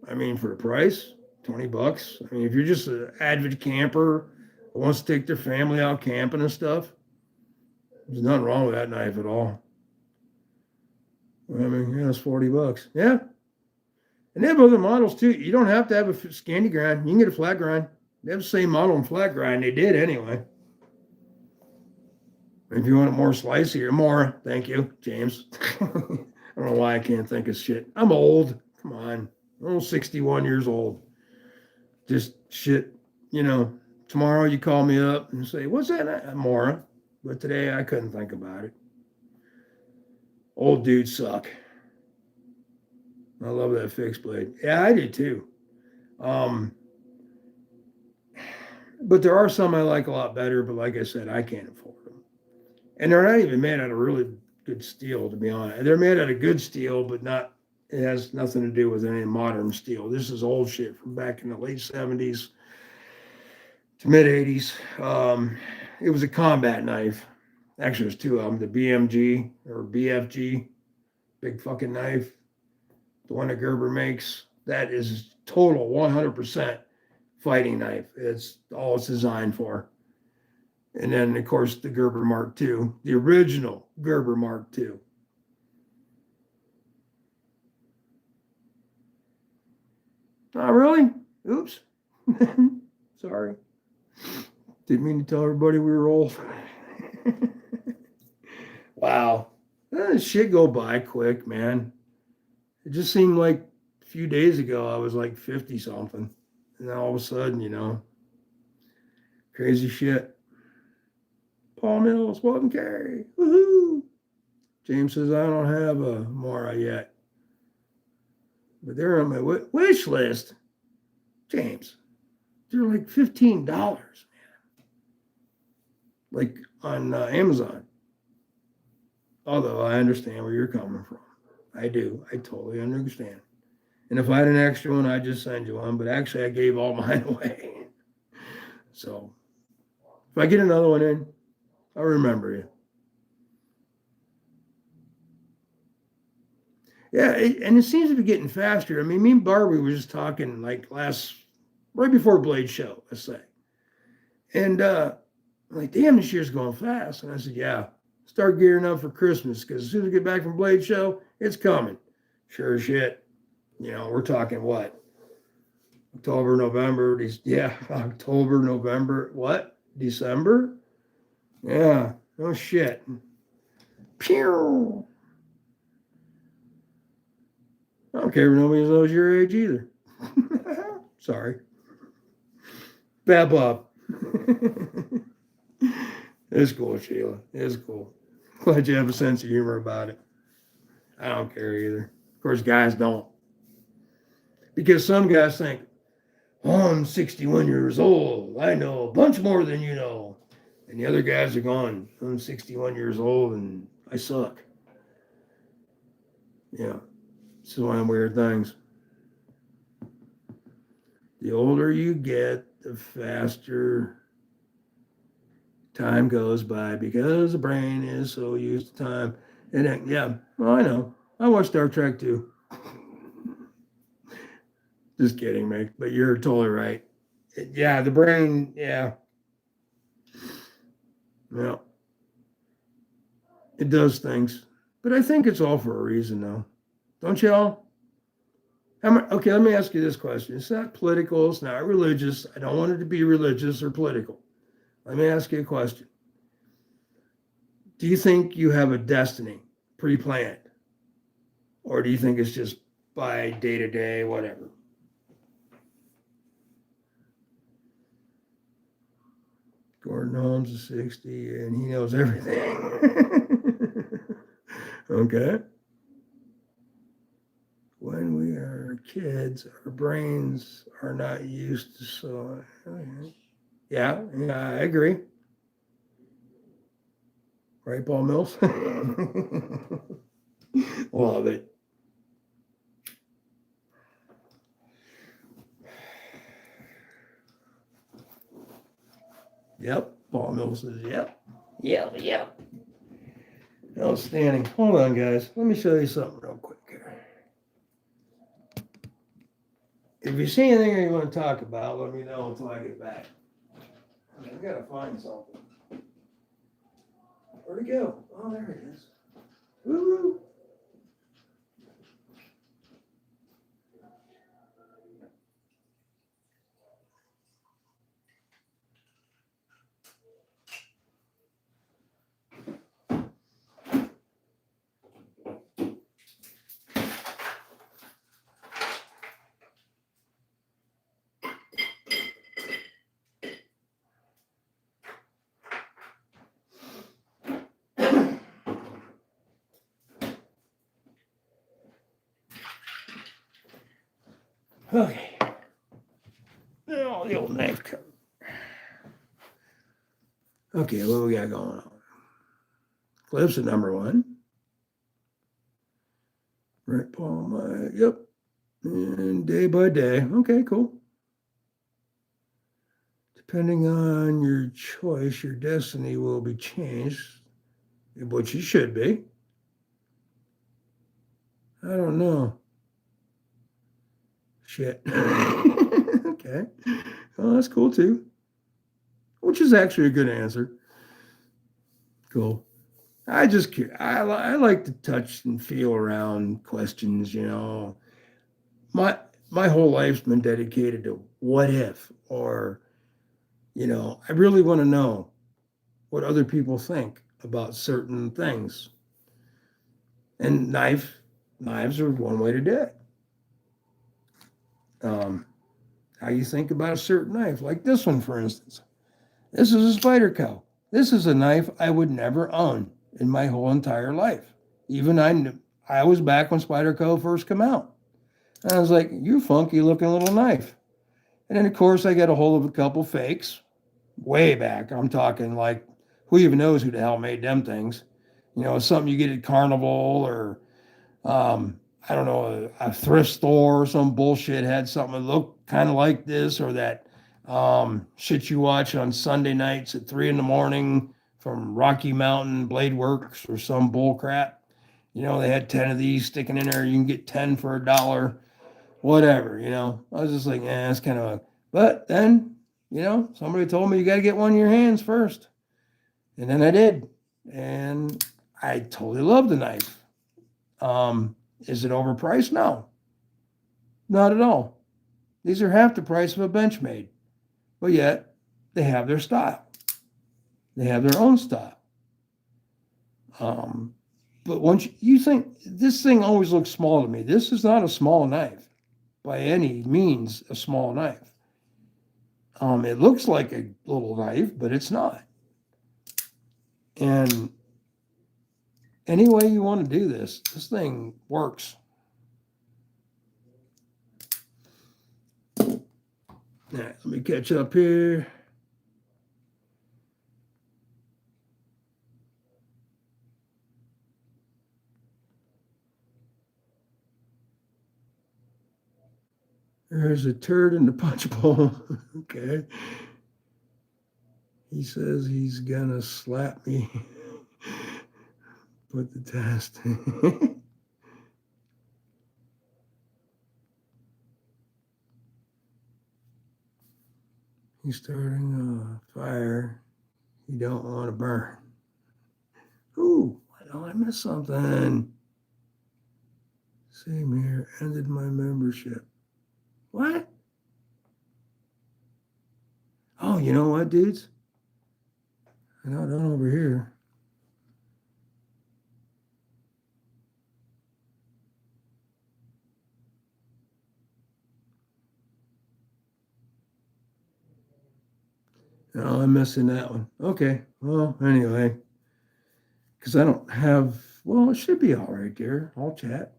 I mean, for the price, $20. I mean, if you're just an avid camper who wants to take their family out camping and stuff, there's nothing wrong with that knife at all. I mean, yeah, it's $40. Yeah. And they have other models too. You don't have to have a Scandi grind. You can get a flat grind. They have the same model and flat grind. They did anyway. If you want it more slicey or more, thank you, James. I don't know why I can't think of shit. I'm old. Come on. I'm 61 years old. Just shit, you know. Tomorrow you call me up and say, what's that? Mora. But today I couldn't think about it. Old dudes suck. I love that fixed blade. Yeah, I do too. But there are some I like a lot better, but like I said, I can't afford them. And they're not even made out of really good steel, to be honest. They're made out of good steel, but not, it has nothing to do with any modern steel. This is old shit from back in the late 70s to mid 80s. It was a combat knife. Actually, there's two of them, the BMG or BFG, big fucking knife, the one that Gerber makes. That is total 100% fighting knife. It's all it's designed for. And then, of course, the Gerber Mark II, the original Gerber Mark II. Oh, really? Oops. Sorry. Didn't mean to tell everybody we were old. Wow. That shit go by quick, man. It just seemed like a few days ago I was like 50 something. And then all of a sudden, you know, crazy shit. Paul Mills, Walton Carey. Woohoo. James says, I don't have a Mora yet. But they're on my wish list. James, they're like $15, man. Like on Amazon. Although I understand where you're coming from. I do. I totally understand. And if I had an extra one, I'd just send you one. But actually, I gave all mine away. So if I get another one in, I'll remember you. Yeah, and it seems to be getting faster. I mean, me and Barbie were just talking like right before Blade Show, let's say. And I'm like, damn, this year's going fast. And I said, yeah, start gearing up for Christmas because as soon as we get back from Blade Show, it's coming. Sure as shit. You know, we're talking what? October, November. October, November. What? December? Yeah. Oh, shit. Pew. I don't care if nobody knows your age either. Sorry. Bad Bob. It's cool, Sheila. It's cool. Glad you have a sense of humor about it. I don't care either. Of course, guys don't. Because some guys think, oh, I'm 61 years old. I know a bunch more than you know. And the other guys are going, I'm 61 years old and I suck. Yeah. It's one of the weird things. The older you get, the faster time goes by because the brain is so used to time. And then, yeah, well, I know. I watched Star Trek too. Just kidding, Mick. But you're totally right. Yeah, the brain, yeah. Yeah. It does things. But I think it's all for a reason, though. Don't y'all? Okay, let me ask you this question. It's not political. It's not religious. I don't want it to be religious or political. Let me ask you a question. Do you think you have a destiny pre-planned? Or do you think it's just by day to day, whatever? Gordon Holmes is 60 and he knows everything. Okay. When we are kids, our brains are not used to so. Yeah, I agree. Right, Paul Mills? Love it. Yep, Paul Mills says, yep. Yep. Outstanding. Hold on, guys. Let me show you something real quick here. If you see anything you want to talk about, let me know until I get back. I gotta find something. Where'd it go? Oh, there it is. Woo! Okay. Oh, the old knife cut. Okay, what we got going on? Cliff's at number 1. Right, Paul, yep. And day by day. Okay, cool. Depending on your choice, your destiny will be changed, which it should be. I don't know. Shit. Okay. Well, that's cool too. Which is actually a good answer. Cool. I like to touch and feel around questions, you know. My whole life's been dedicated to what if, or, you know, I really want to know what other people think about certain things. And knives are one way to do it. How you think about a certain knife, like this one, for instance. This is a spider cow. This is a knife I would never own in my whole entire life. Even I was back when Spider Co first came out. And I was like, you funky looking little knife. And then of course I got a hold of a couple fakes way back. I'm talking like, who even knows who the hell made them things? You know, something you get at Carnival or I don't know, a thrift store or some bullshit had something that looked kind of like this, or that shit you watch on Sunday nights at 3 a.m. from Rocky Mountain Blade Works or some bull crap. You know, they had 10 of these sticking in there. You can get 10 for $1, whatever, you know. I was just like, it's kind of but then, you know, somebody told me you got to get one in your hands first. And then I did. And I totally love the knife. Is it overpriced? No, not at all. These are half the price of a Benchmade, but yet they have their style. They have their own style. But once you think this thing always looks small to me, this is not a small knife by any means. A small knife. It looks like a little knife, but it's not. And any way you want to do this thing works. All right, let me catch up here. There's a turd in the punch bowl. Okay. He says he's gonna slap me. Put the test. He's starting a fire you don't want to burn. Ooh, I missed something. Same here. Ended my membership. What? Oh, you know what, dudes? I know down over here. No, I'm missing that one. Okay. Well, anyway, because I don't have, well, it should be all right there. I'll chat.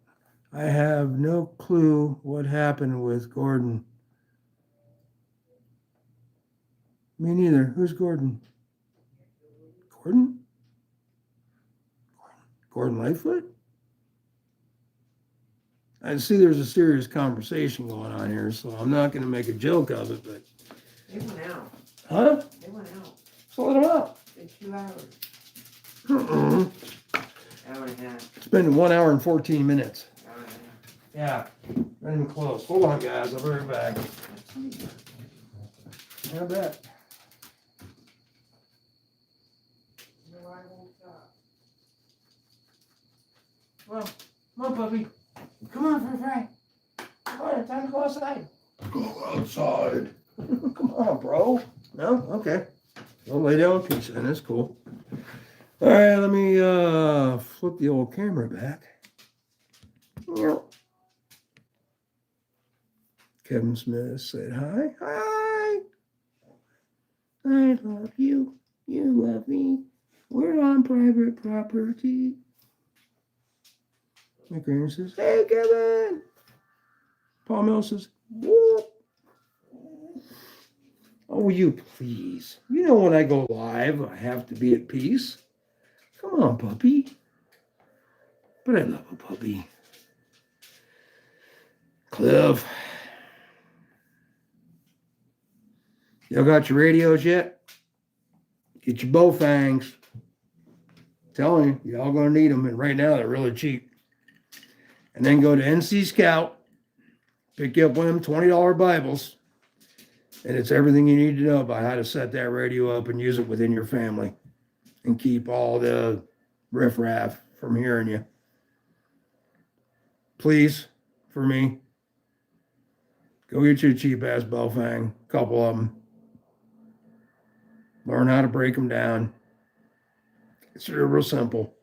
I have no clue what happened with Gordon. Me neither. Who's Gordon? Gordon? Gordon Lightfoot? I see there's a serious conversation going on here, so I'm not going to make a joke of it, but. They went out. Huh? They went out So let them out. in 2 hours. Uh-uh. Hour and a half. It's been 1 hour and 14 minutes. Hour and a half. Yeah. Not even close. Hold on, guys. I'll be right back. I bet. No, I won't stop. Well, come on, puppy. Come on for a fry. Come on, it's time to go outside. Go outside. Come on, bro. No? Okay. We'll lay down a piece then. That's cool. All right, let me flip the old camera back. Yep. Kevin Smith said hi. Hi. I love you. You love me. We're on private property. McGrain says, hey, Kevin. Paul Mill says, Whoop. Oh, will you please? You know when I go live, I have to be at peace. Come on, puppy. But I love a puppy. Cliff. Y'all got your radios yet? Get your bow fangs. Telling you, y'all gonna need them, and right now they're really cheap. And then go to NC Scout, pick you up one of them $20 Bibles, and it's everything you need to know about how to set that radio up and use it within your family, and keep all the riffraff from hearing you. Please, for me, go get you a cheap ass bow fang, a couple of them. Learn how to break them down. It's real simple.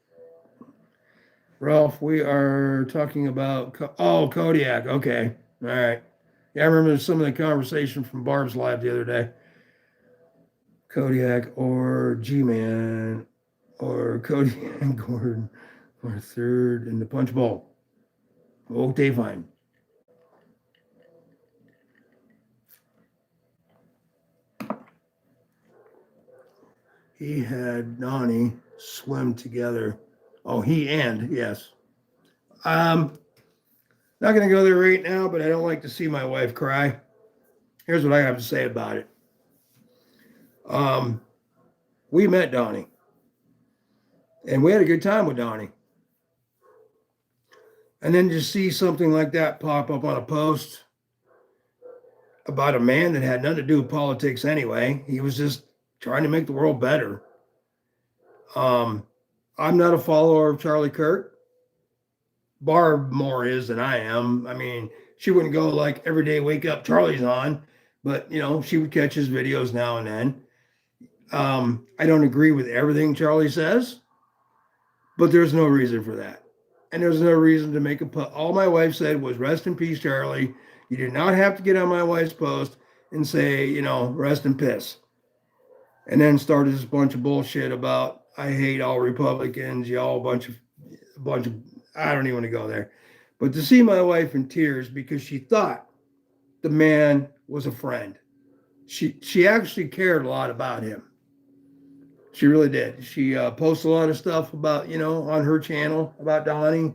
Ralph, we are talking about, Kodiak. Okay. All right. Yeah, I remember some of the conversation from Barb's Live the other day. Kodiak or G-Man or Kodiak Gordon or third in the punch bowl. Okay, fine. He had Donnie swim together. Oh, yes. Not gonna go there right now, but I don't like to see my wife cry. Here's what I have to say about it. We met Donnie, and we had a good time with Donnie. And then to see something like that pop up on a post about a man that had nothing to do with politics anyway. He was just trying to make the world better. I'm not a follower of Charlie Kirk. Barb more is than I am. I mean, she wouldn't go like every day, wake up, Charlie's on, but she would catch his videos now and then. I don't agree with everything Charlie says, but there's no reason for that. And there's no reason to make all my wife said was rest in peace, Charlie. You did not have to get on my wife's post and say, rest in piss. And then started this bunch of bullshit about I hate all Republicans, y'all a bunch of I don't even want to go there. But to see my wife in tears because she thought the man was a friend. She actually cared a lot about him. She really did. She posts a lot of stuff about, on her channel about Donnie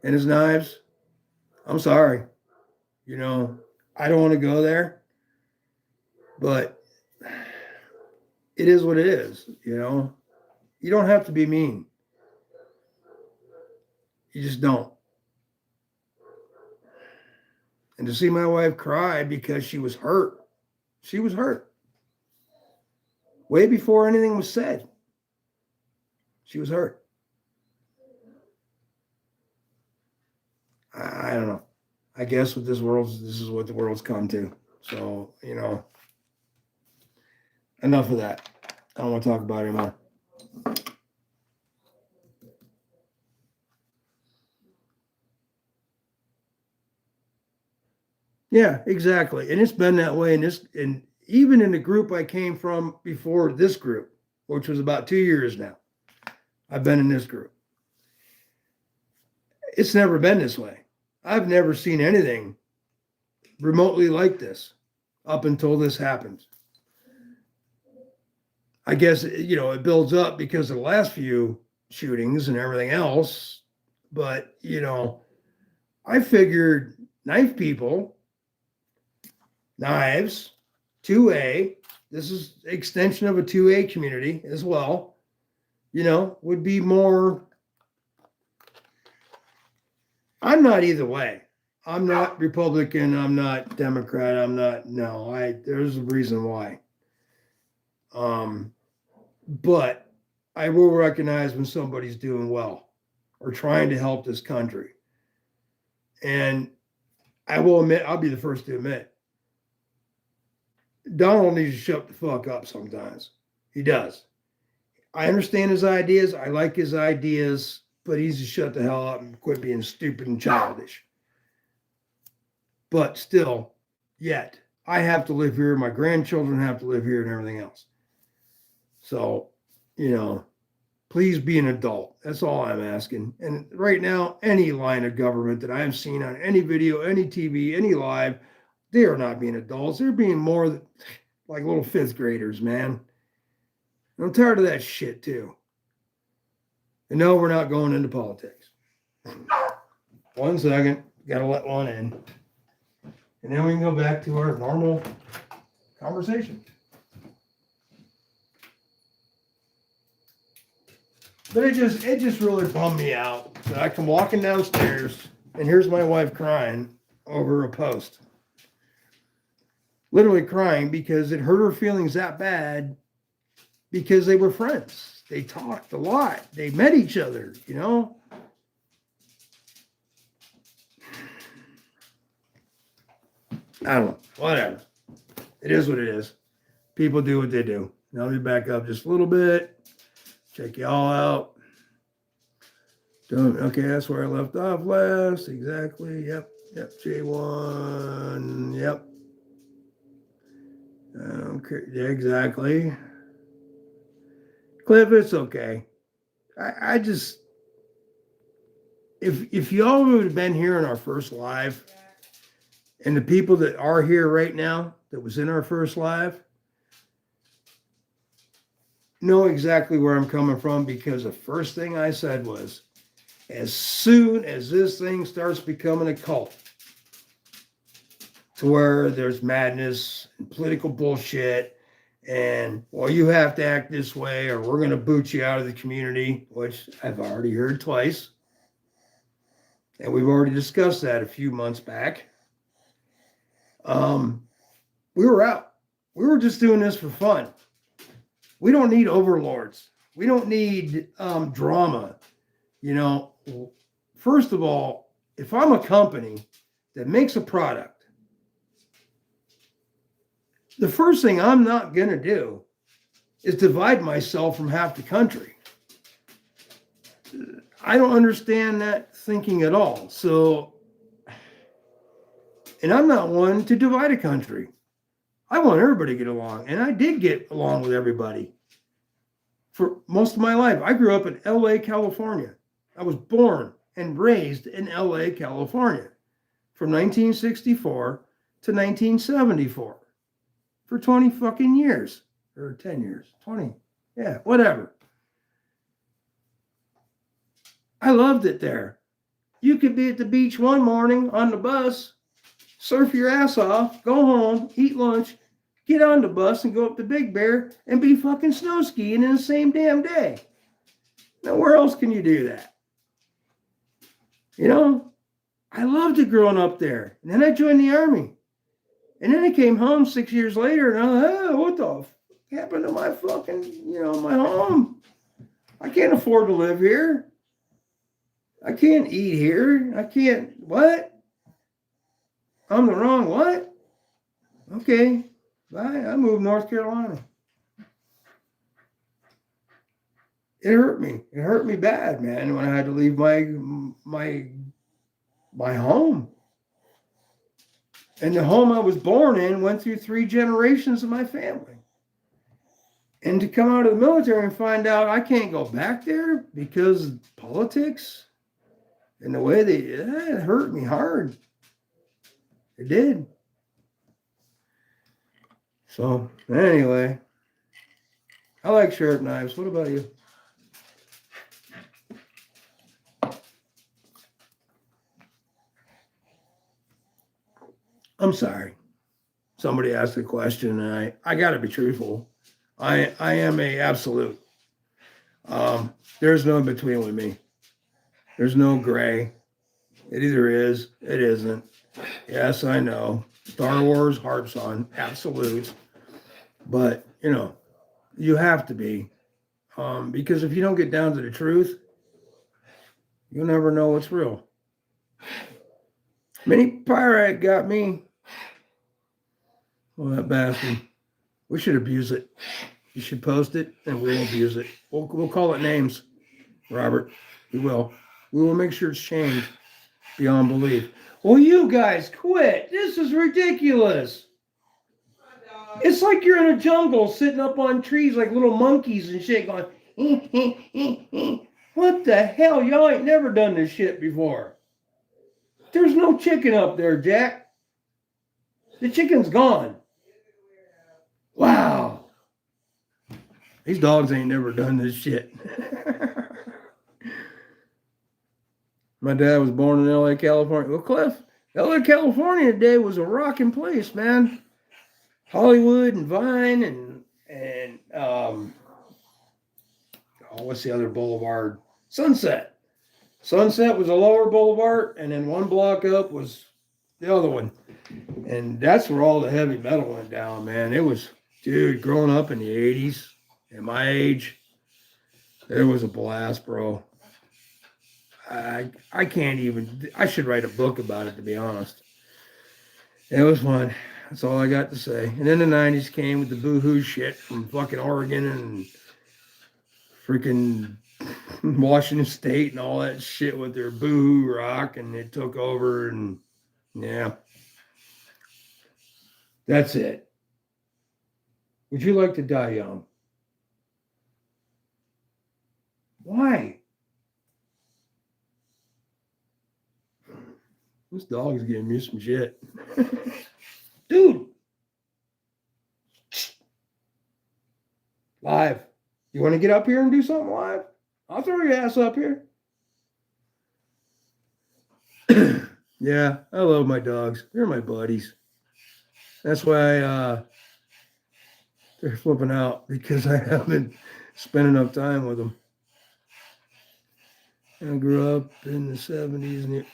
and his knives. I'm sorry. I don't want to go there. But it is what it is, You don't have to be mean. You just don't. And to see my wife cry because she was hurt. She was hurt. Way before anything was said. She was hurt. I don't know. I guess this is what the world's come to. So, enough of that. I don't want to talk about it anymore. Yeah, exactly. And it's been that way and even in the group I came from before this group, which was about 2 years now. I've been in this group. It's never been this way. I've never seen anything remotely like this up until this happened. I guess, it builds up because of the last few shootings and everything else. But, I figured knife people, knives, 2A, this is extension of a 2A community as well, would be more. I'm not either way. I'm not Republican. I'm not Democrat. There's a reason why. But I will recognize when somebody's doing well or trying to help this country. And I will admit, I'll be the first to admit, Donald needs to shut the fuck up sometimes. He does. I understand his ideas. I like his ideas, but he's to shut the hell up and quit being stupid and childish. But still, yet, I have to live here. My grandchildren have to live here and everything else. So, please be an adult. That's all I'm asking. And right now, any line of government that I've seen on any video, any TV, any live, They are not being adults. They're being more like little fifth graders, man. And I'm tired of that shit too. And no, we're not going into politics. 1 second. Got to let one in. And then we can go back to our normal conversation. But it just really bummed me out. I come walking downstairs and here's my wife crying over a post. Literally crying because it hurt her feelings that bad because they were friends. They talked a lot. They met each other, you know? I don't know. Whatever. It is what it is. People do what they do. Now let me back up just a little bit. Check you all out. Okay, that's where I left off last. Exactly. Yep. J1. Yep. Okay. Yeah, exactly. Cliff, it's okay. I just, if y'all would have been here in our first live, and the people that are here right now that was in our first live know exactly where I'm coming from, because the first thing I said was, as soon as this thing starts becoming a cult to where there's madness and political bullshit and, well, you have to act this way or we're going to boot you out of the community, which I've already heard twice. And we've already discussed that a few months back. We were out. We were just doing this for fun. We don't need overlords. We don't need drama. You know, first of all, if I'm a company that makes a product, the first thing I'm not going to do is divide myself from half the country. I don't understand that thinking at all. So, and I'm not one to divide a country. I want everybody to get along. And I did get along with everybody for most of my life. I grew up in LA, California. I was born and raised in LA, California from 1964 to 1974 for 20 fucking years or 10 years, 20. Yeah, whatever. I loved it there. You could be at the beach one morning on the bus, surf your ass off, go home, eat lunch, get on the bus and go up to Big Bear and be fucking snow skiing in the same damn day. Now, where else can you do that? You know, I loved it growing up there. And then I joined the Army. And then I came home 6 years later and I thought, oh, what the fuck happened to my fucking, my home? I can't afford to live here. I can't eat here. I can't, what? I'm the wrong what? Okay, bye. I moved to North Carolina. It hurt me. It hurt me bad, man, when I had to leave my home. And the home I was born in went through 3 generations of my family. And to come out of the military and find out I can't go back there because politics and the way it hurt me hard. It did. So, anyway, I like sharp knives. What about you? I'm sorry. Somebody asked a question, and I got to be truthful. I am a absolute. There's no in between with me. There's no gray. It either is, it isn't. Yes, I know. Star Wars harps on absolutes. But, you have to be. Because if you don't get down to the truth, you'll never know what's real. Mini Pirate got me. Well, that bastard. We should abuse it. You should post it and we'll abuse it. We'll call it names, Robert. We will. We will make sure it's changed beyond belief. Well, you guys quit. This is ridiculous. It's like you're in a jungle sitting up on trees like little monkeys and shit going, what the hell? Y'all ain't never done this shit before. There's no chicken up there, Jack. The chicken's gone. Wow. These dogs ain't never done this shit. My dad was born in L.A., California. Well, Cliff, L.A., California today was a rocking place, man. Hollywood and Vine and what's the other boulevard? Sunset. Sunset was a lower boulevard, and then one block up was the other one. And that's where all the heavy metal went down, man. It was, dude, growing up in the 80s, at my age, it was a blast, bro. I can't even, I should write a book about it, to be honest. It was fun. That's all I got to say. And then the 90s came with the boohoo shit from fucking Oregon and freaking Washington State and all that shit with their boohoo rock, and it took over, and yeah. That's it. Would you like to die young? Why? This dog is giving me some shit. Dude. Live. You want to get up here and do something live? I'll throw your ass up here. Yeah, I love my dogs. They're my buddies. That's why they're flipping out, because I haven't spent enough time with them. I grew up in the 70s. And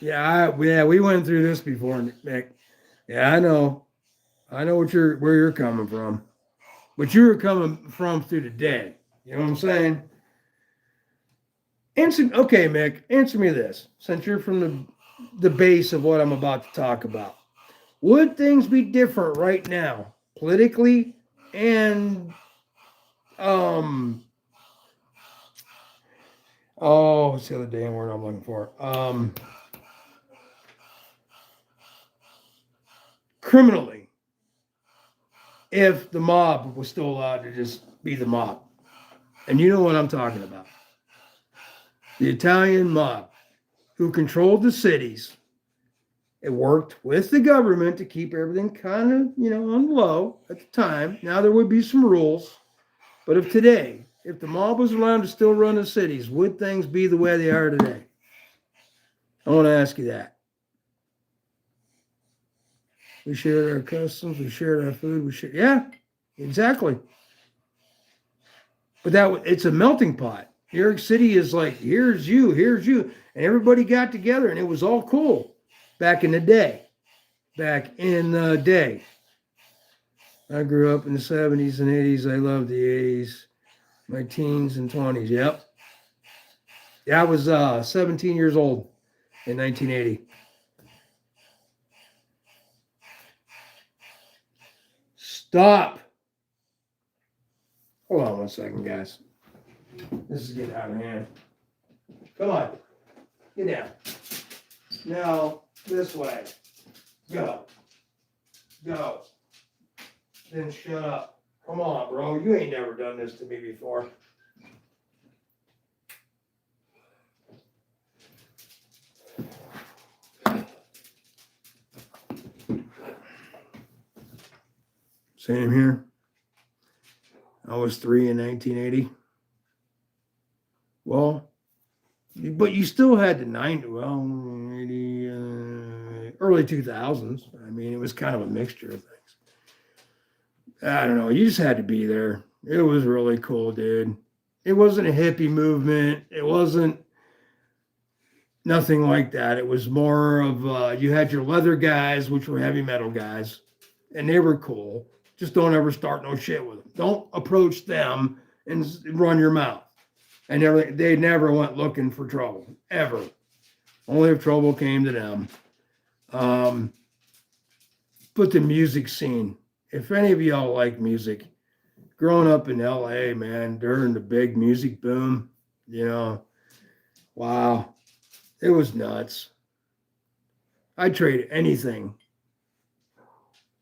we went through this before, Nick. Yeah, I know where you're coming from. But you were coming from through the day. You know what I'm saying? Okay, Mick, answer me this. Since you're from the base of what I'm about to talk about. Would things be different right now, politically and what's the other damn word I'm looking for? Criminally, if the mob was still allowed to just be the mob. And you know what I'm talking about. The Italian mob, who controlled the cities. It worked with the government to keep everything kind of, on low at the time. Now there would be some rules. But if the mob was allowed to still run the cities, would things be the way they are today? I want to ask you that. We shared our customs, we shared our food, yeah, exactly. But it's a melting pot. New York City is like, here's you, and everybody got together, and it was all cool back in the day. I grew up in the 70s and 80s. I loved the 80s, my teens and 20s. Yep. Yeah, I was 17 years old in 1980. Stop. Hold on 1 second, guys. This is getting out of hand. Come on. Get down. Now, this way. Go. Then shut up. Come on, bro. You ain't never done this to me before. Same here. I was 3 in 1980. Well, but you still had the 80, early 2000s. I mean, it was kind of a mixture of things. I don't know. You just had to be there. It was really cool, dude. It wasn't a hippie movement. It wasn't nothing like that. It was more of, you had your leather guys, which were heavy metal guys, and they were cool. Just don't ever start no shit with them. Don't approach them and run your mouth. And they never went looking for trouble, ever. Only if trouble came to them. But the music scene, if any of y'all like music, growing up in LA, man, during the big music boom, wow, it was nuts. I'd trade anything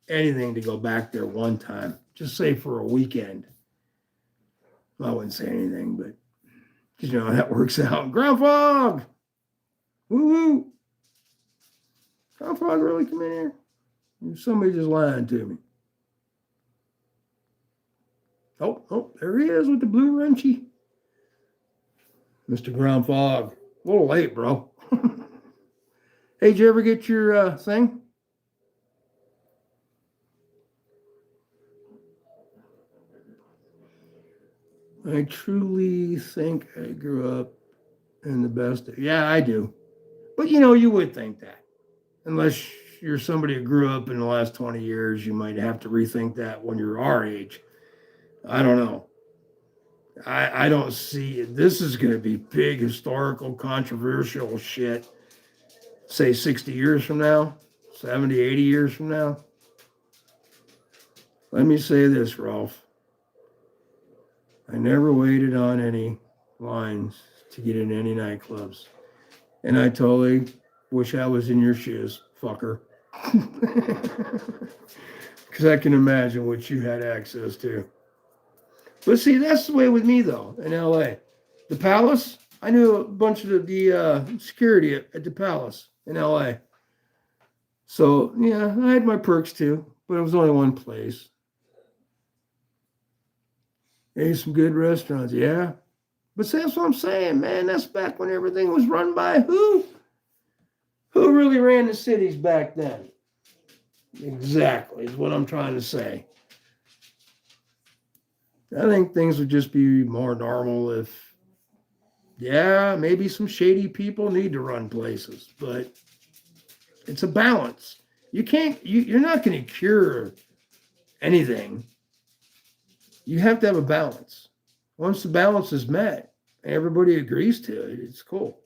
to go back there one time, just say for a weekend. Well, I wouldn't say anything, but that works out. Ground Fog! Woo-woo! Ground Fog really come in here? Somebody just lying to me. Oh, there he is with the blue wrenchy. Mr. Ground Fog. A little late, bro. Hey, did you ever get your thing? I truly think I grew up in the best. Yeah, I do. But you would think that. Unless you're somebody who grew up in the last 20 years, you might have to rethink that when you're our age. I don't know. I don't see it. This is going to be big, historical, controversial shit. Say 60 years from now, 70, 80 years from now. Let me say this, Rolf. I never waited on any lines to get in any nightclubs. And I totally wish I was in your shoes, fucker. Because I can imagine what you had access to. But see, that's the way with me, though, in LA. The Palace, I knew a bunch of the security at the Palace in LA. So, yeah, I had my perks too, but it was only one place. Ate some good restaurants, yeah. But see, that's what I'm saying, man. That's back when everything was run by who? Who really ran the cities back then? Exactly, is what I'm trying to say. I think things would just be more normal if, yeah, maybe some shady people need to run places, but it's a balance. You're not going to cure anything. You have to have a balance. Once the balance is met, everybody agrees to it, it's cool.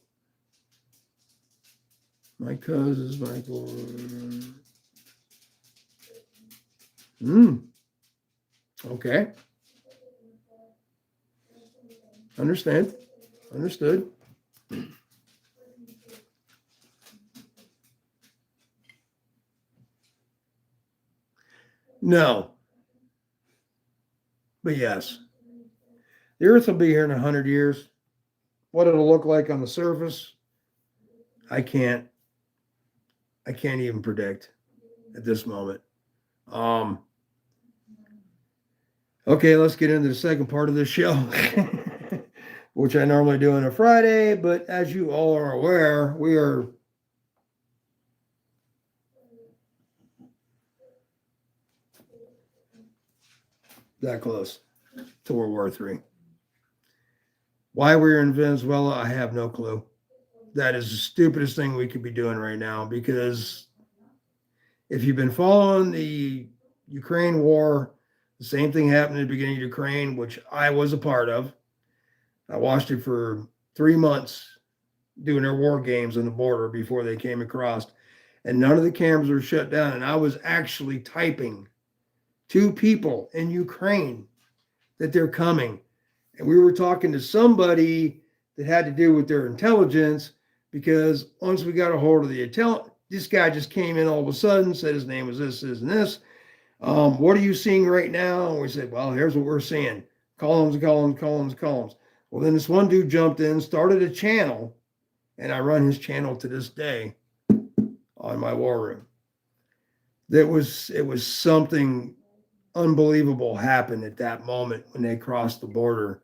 My cousins, Michael. Okay. Understood. No. But yes. The Earth will be here in 100 years. What it'll look like on the surface, I can't even predict at this moment. Okay, let's get into the second part of this show, which I normally do on a Friday, but as you all are aware, we are that close to World War III. Why we're in Venezuela, I have no clue. That is the stupidest thing we could be doing right now, because if you've been following the Ukraine war, the same thing happened at the beginning of Ukraine, which I was a part of. I watched it for 3 months doing their war games on the border before they came across, and none of the cameras were shut down. And I was actually typing to people in Ukraine that they're coming. And we were talking to somebody that had to do with their intelligence, because once we got a hold of the intelligence, this guy just came in all of a sudden, said his name was this, and this. What are you seeing right now? And we said, well, here's what we're seeing. Columns. Well, then this one dude jumped in, started a channel, and I run his channel to this day on my war room. It was something unbelievable happened at that moment when they crossed the border.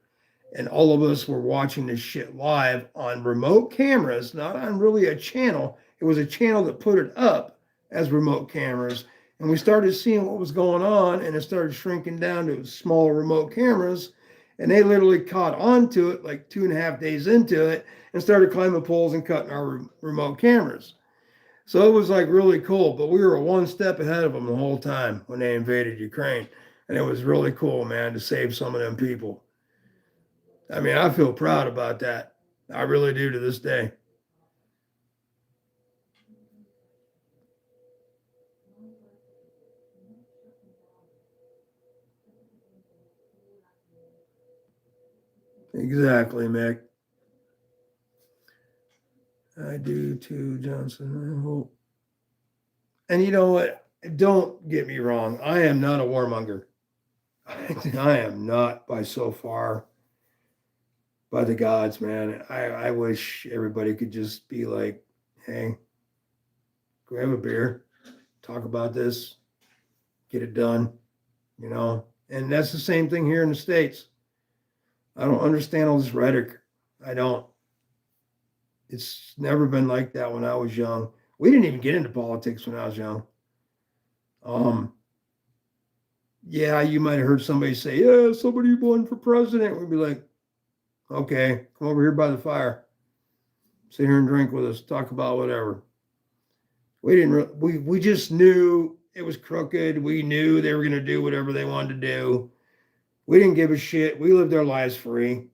And all of us were watching this shit live on remote cameras, not on really a channel. It was a channel that put it up as remote cameras. And we started seeing what was going on, and it started shrinking down to smaller remote cameras. And they literally caught on to it like 2.5 days into it and started climbing poles and cutting our remote cameras. So it was like really cool, but we were one step ahead of them the whole time when they invaded Ukraine. And it was really cool, man, to save some of them people. I mean, I feel proud about that. I really do to this day. Exactly, Mick. I do too, Johnson. I hope. And you know what? Don't get me wrong. I am not a warmonger. I am not by so far by the gods, man. I wish everybody could just be like, hey, grab a beer, talk about this, get it done, you know. And that's the same thing here in the States. I don't understand all this rhetoric. I don't. It's never been like that when I was young. We didn't even get into politics when I was young. Yeah, you might have heard somebody say, "Yeah, somebody won for president." We'd be like, "Okay, come over here by the fire, sit here and drink with us, talk about whatever." We didn't. We just knew it was crooked. We knew they were going to do whatever they wanted to do. We didn't give a shit. We lived our lives free.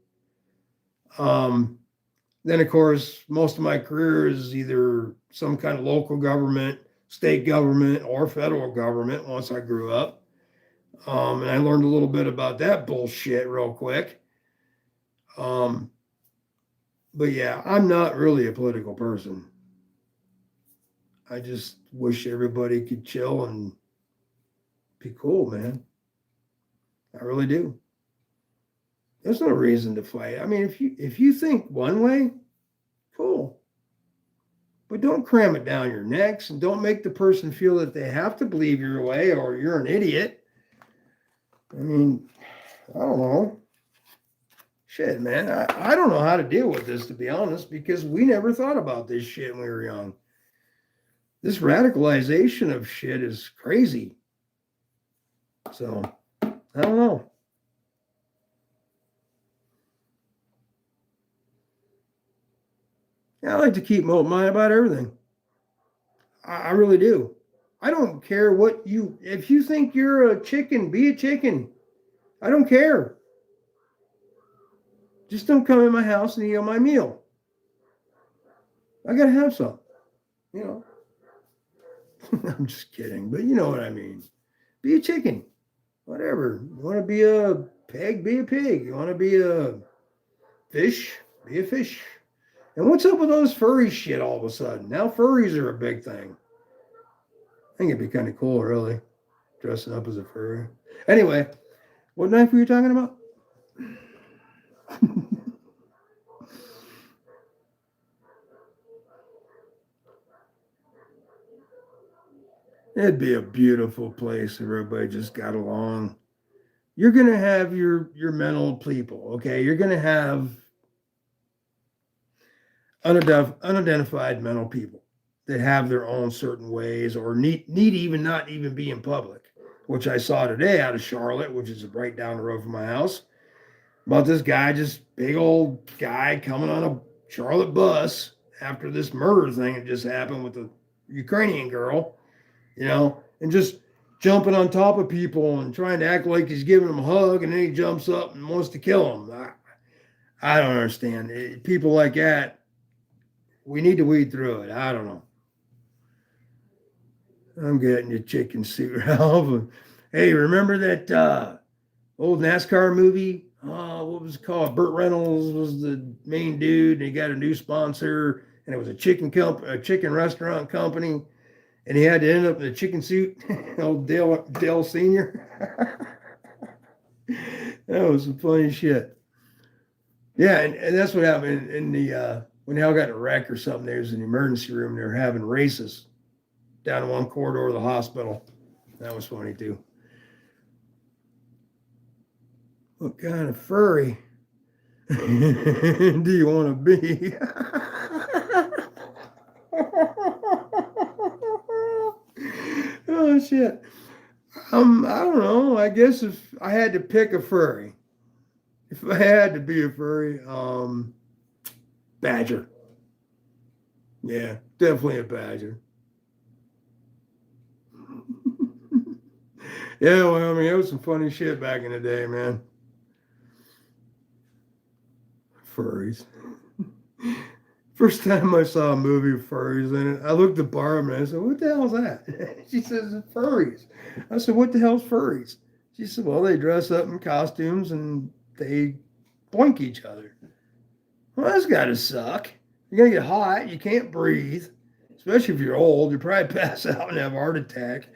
Then, of course, most of my career is either some kind of local government, state government, or federal government once I grew up. And I learned a little bit about that bullshit real quick. But yeah, I'm not really a political person. I just wish everybody could chill and be cool, man. I really do. There's no reason to fight. I mean, if you think one way, cool. But don't cram it down your necks and don't make the person feel that they have to believe your way or you're an idiot. I mean, I don't know. Shit, man. I don't know how to deal with this, to be honest, because we never thought about this shit when we were young. This radicalization of shit is crazy. So, I don't know. Yeah, I like to keep my open mind about everything. I really do. I don't care if you think you're a chicken, be a chicken. I don't care. Just don't come in my house and eat on my meal. I gotta have some, you know. I'm just kidding, but you know what I mean. Be a chicken, whatever. You want to be a pig, be a pig. You want to be a fish, be a fish. And what's up with those furry shit all of a sudden? Now furries are a big thing. I think it'd be kind of cool, really, dressing up as a furry. Anyway, what knife were you talking about? It'd be a beautiful place if everybody just got along. You're gonna have your mental people, okay? You're gonna have unidentified mental people that have their own certain ways or need even not even be in public, which I saw today out of Charlotte, which is right down the road from my house, about this guy, just big old guy coming on a Charlotte bus after this murder thing that just happened with the Ukrainian girl, you know, and just jumping on top of people and trying to act like he's giving them a hug, and then he jumps up and wants to kill them. I don't understand. People like that, we need to weed through it. I don't know. I'm getting your chicken suit, Ralph. Hey, remember that old NASCAR movie? What was it called? Burt Reynolds was the main dude, and he got a new sponsor, and it was a chicken restaurant company, and he had to end up in a chicken suit. Old Dale Senior. That was some funny shit. Yeah, and that's what happened in the when they all got in a wreck or something. There was an emergency room. They were having races down one corridor of the hospital. That was funny too. What kind of furry do you want to be? Oh shit. I don't know. I guess if I had to pick a furry, if I had to be a furry, badger. Yeah, definitely a badger. Yeah, well, I mean, it was some funny shit back in the day, man. Furries. First time I saw a movie with furries in it, I looked at Barb and I said, "What the hell is that?" She says, "It's furries." I said, "What the hell's furries?" She said, "Well, they dress up in costumes and they boink each other." Well, that's got to suck. You're going to get hot. You can't breathe. Especially if you're old. You'll probably pass out and have a heart attack.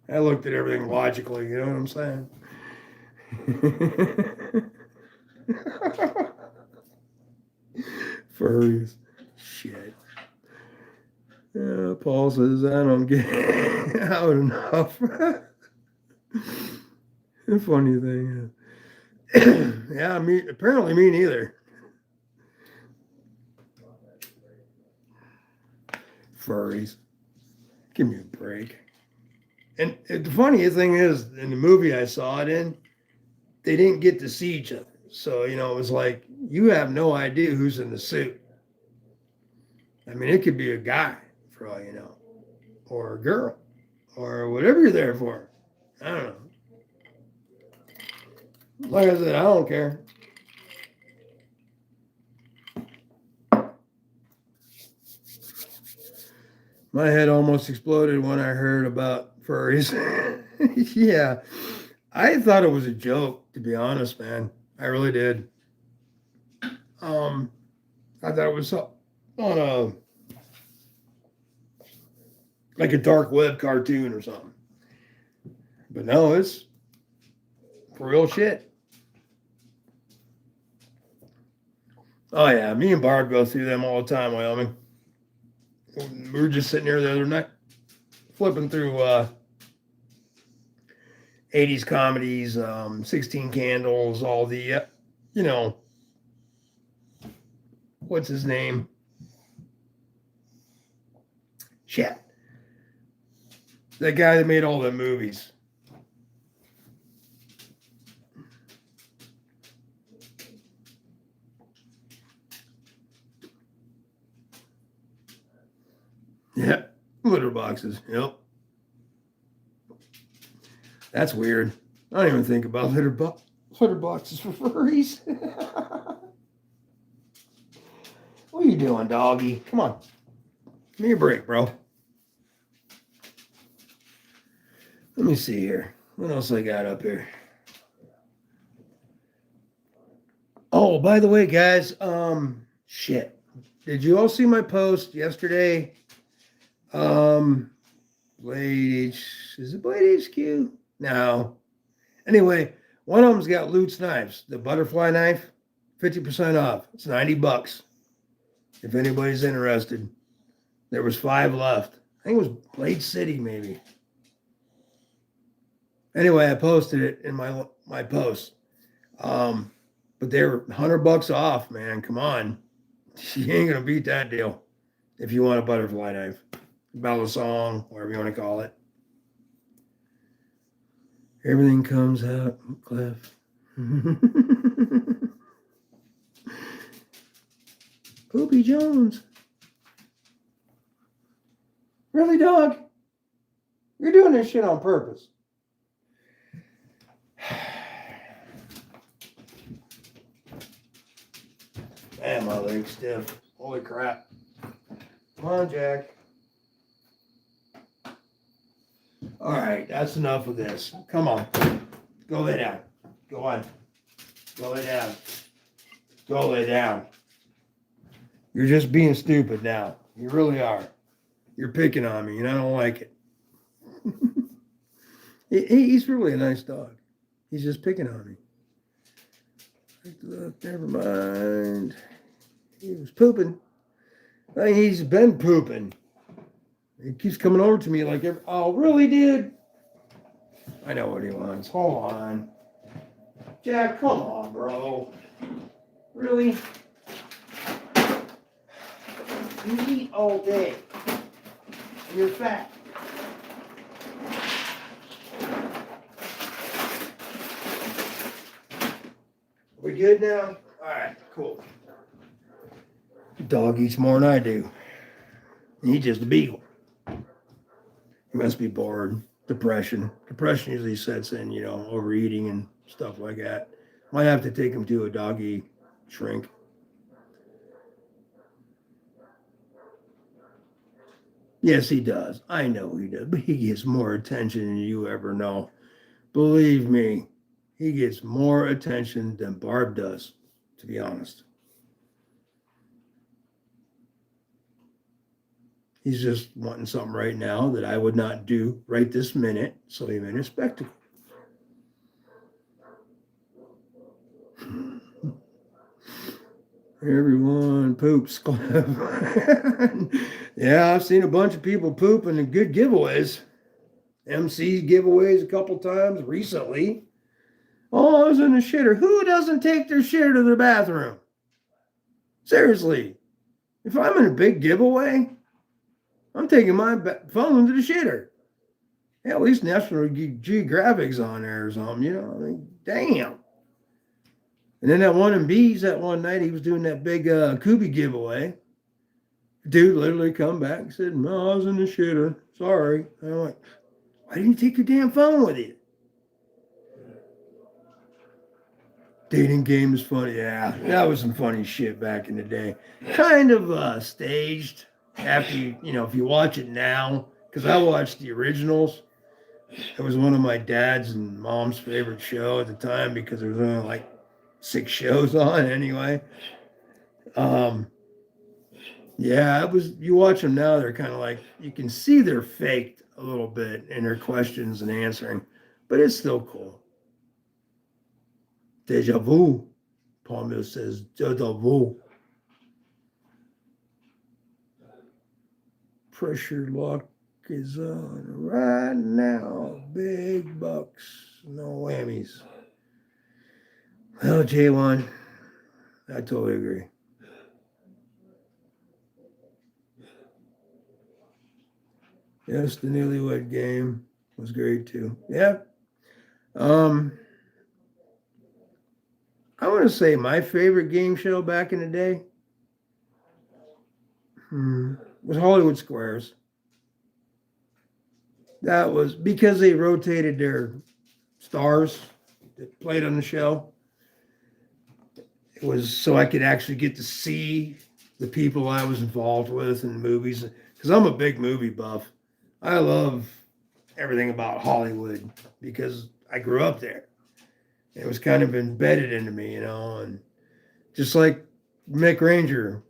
I looked at everything logically. You know what I'm saying? Furries. Shit. Yeah, Paul says, I don't get out enough. The funny thing is, yeah, apparently me neither. Furries. Give me a break. And the funny thing is, in the movie I saw it in, they didn't get to see each other. So, it was like, you have no idea who's in the suit. I mean, it could be a guy, for all you know, or a girl, or whatever you're there for. I don't know. Like I said, I don't care. My head almost exploded when I heard about furries. Yeah, I thought it was a joke, to be honest, man. I really did. Um, I thought it was on a like a dark web cartoon or something. But no, it's for real shit. Oh yeah, me and Barb go through them all the time, Wyoming. We were just sitting here the other night, flipping through 80s comedies, 16 Candles, all the, what's his name? Shit. That guy that made all the movies. Yeah, litter boxes. Yep. That's weird. I don't even think about litter boxes for furries. What are you doing, doggy? Come on. Give me a break, bro. Let me see here. What else I got up here? Oh, by the way, guys, shit. Did you all see my post yesterday? Blade H, is it Blade HQ? No. Anyway, one of them's got Lutz knives, the butterfly knife, 50% off. It's $90. If anybody's interested. There was 5 left. I think it was Blade City, maybe. Anyway, I posted it in my post. But they were $100 off, man. Come on. You ain't gonna beat that deal if you want a butterfly knife. Bella song, whatever you want to call it. Everything comes out, Cliff. Poopy Jones. Really, dog? You're doing this shit on purpose. Man, my leg's stiff. Holy crap. Come on, Jack. All right, that's enough of this. Come on. Go lay down. Go on. Go lay down. Go lay down. You're just being stupid now. You really are. You're picking on me, and I don't like it. He's really a nice dog. He's just picking on me. Look, never mind. He was pooping. I mean, he's been pooping. He keeps coming over to me like, oh, really, dude? I know what he wants. Hold on. Jack, come on, bro. Really? You eat all day. And you're fat. We good now? All right, cool. Dog eats more than I do. He's just a beagle. He must be bored. Depression. Depression usually sets in, overeating and stuff like that. Might have to take him to a doggy shrink. Yes, he does. I know he does. But he gets more attention than you ever know. Believe me, he gets more attention than Barb does, to be honest. He's just wanting something right now that I would not do right this minute, so he made a spectacle. Everyone poops. Yeah, I've seen a bunch of people pooping in good giveaways. MC giveaways a couple times recently. Oh, I was in the shitter. Who doesn't take their shitter to the bathroom? Seriously. If I'm in a big giveaway, I'm taking my phone to the shitter. Yeah, at least National Geographic's on there or something, you know. I mean, damn. And then that one in Bees, that one night, he was doing that big Kubi giveaway. Dude literally come back and said, no, I was in the shitter. Sorry. And I'm like, why didn't you take your damn phone with you? Dating game is funny. Yeah, that was some funny shit back in the day. Kind of staged after if you watch it now, because I watched the originals. It was one of my dad's and mom's favorite show at the time because there was only like 6 shows on anyway. Yeah, it was. You watch them now; they're kind of like you can see they're faked a little bit in their questions and answering, but it's still cool. Deja vu. Paul Mills says deja vu. Pressure lock is on right now. Big bucks, no whammies. Well, J1, I totally agree. Yes, the Newlywed Game was great too. Yeah. I want to say my favorite game show back in the day was Hollywood Squares. That was because they rotated their stars that played on the show. It was so I could actually get to see the people I was involved with in the movies because I'm a big movie buff. I love everything about Hollywood because I grew up there. It was kind of embedded into me, and just like Mick Ranger,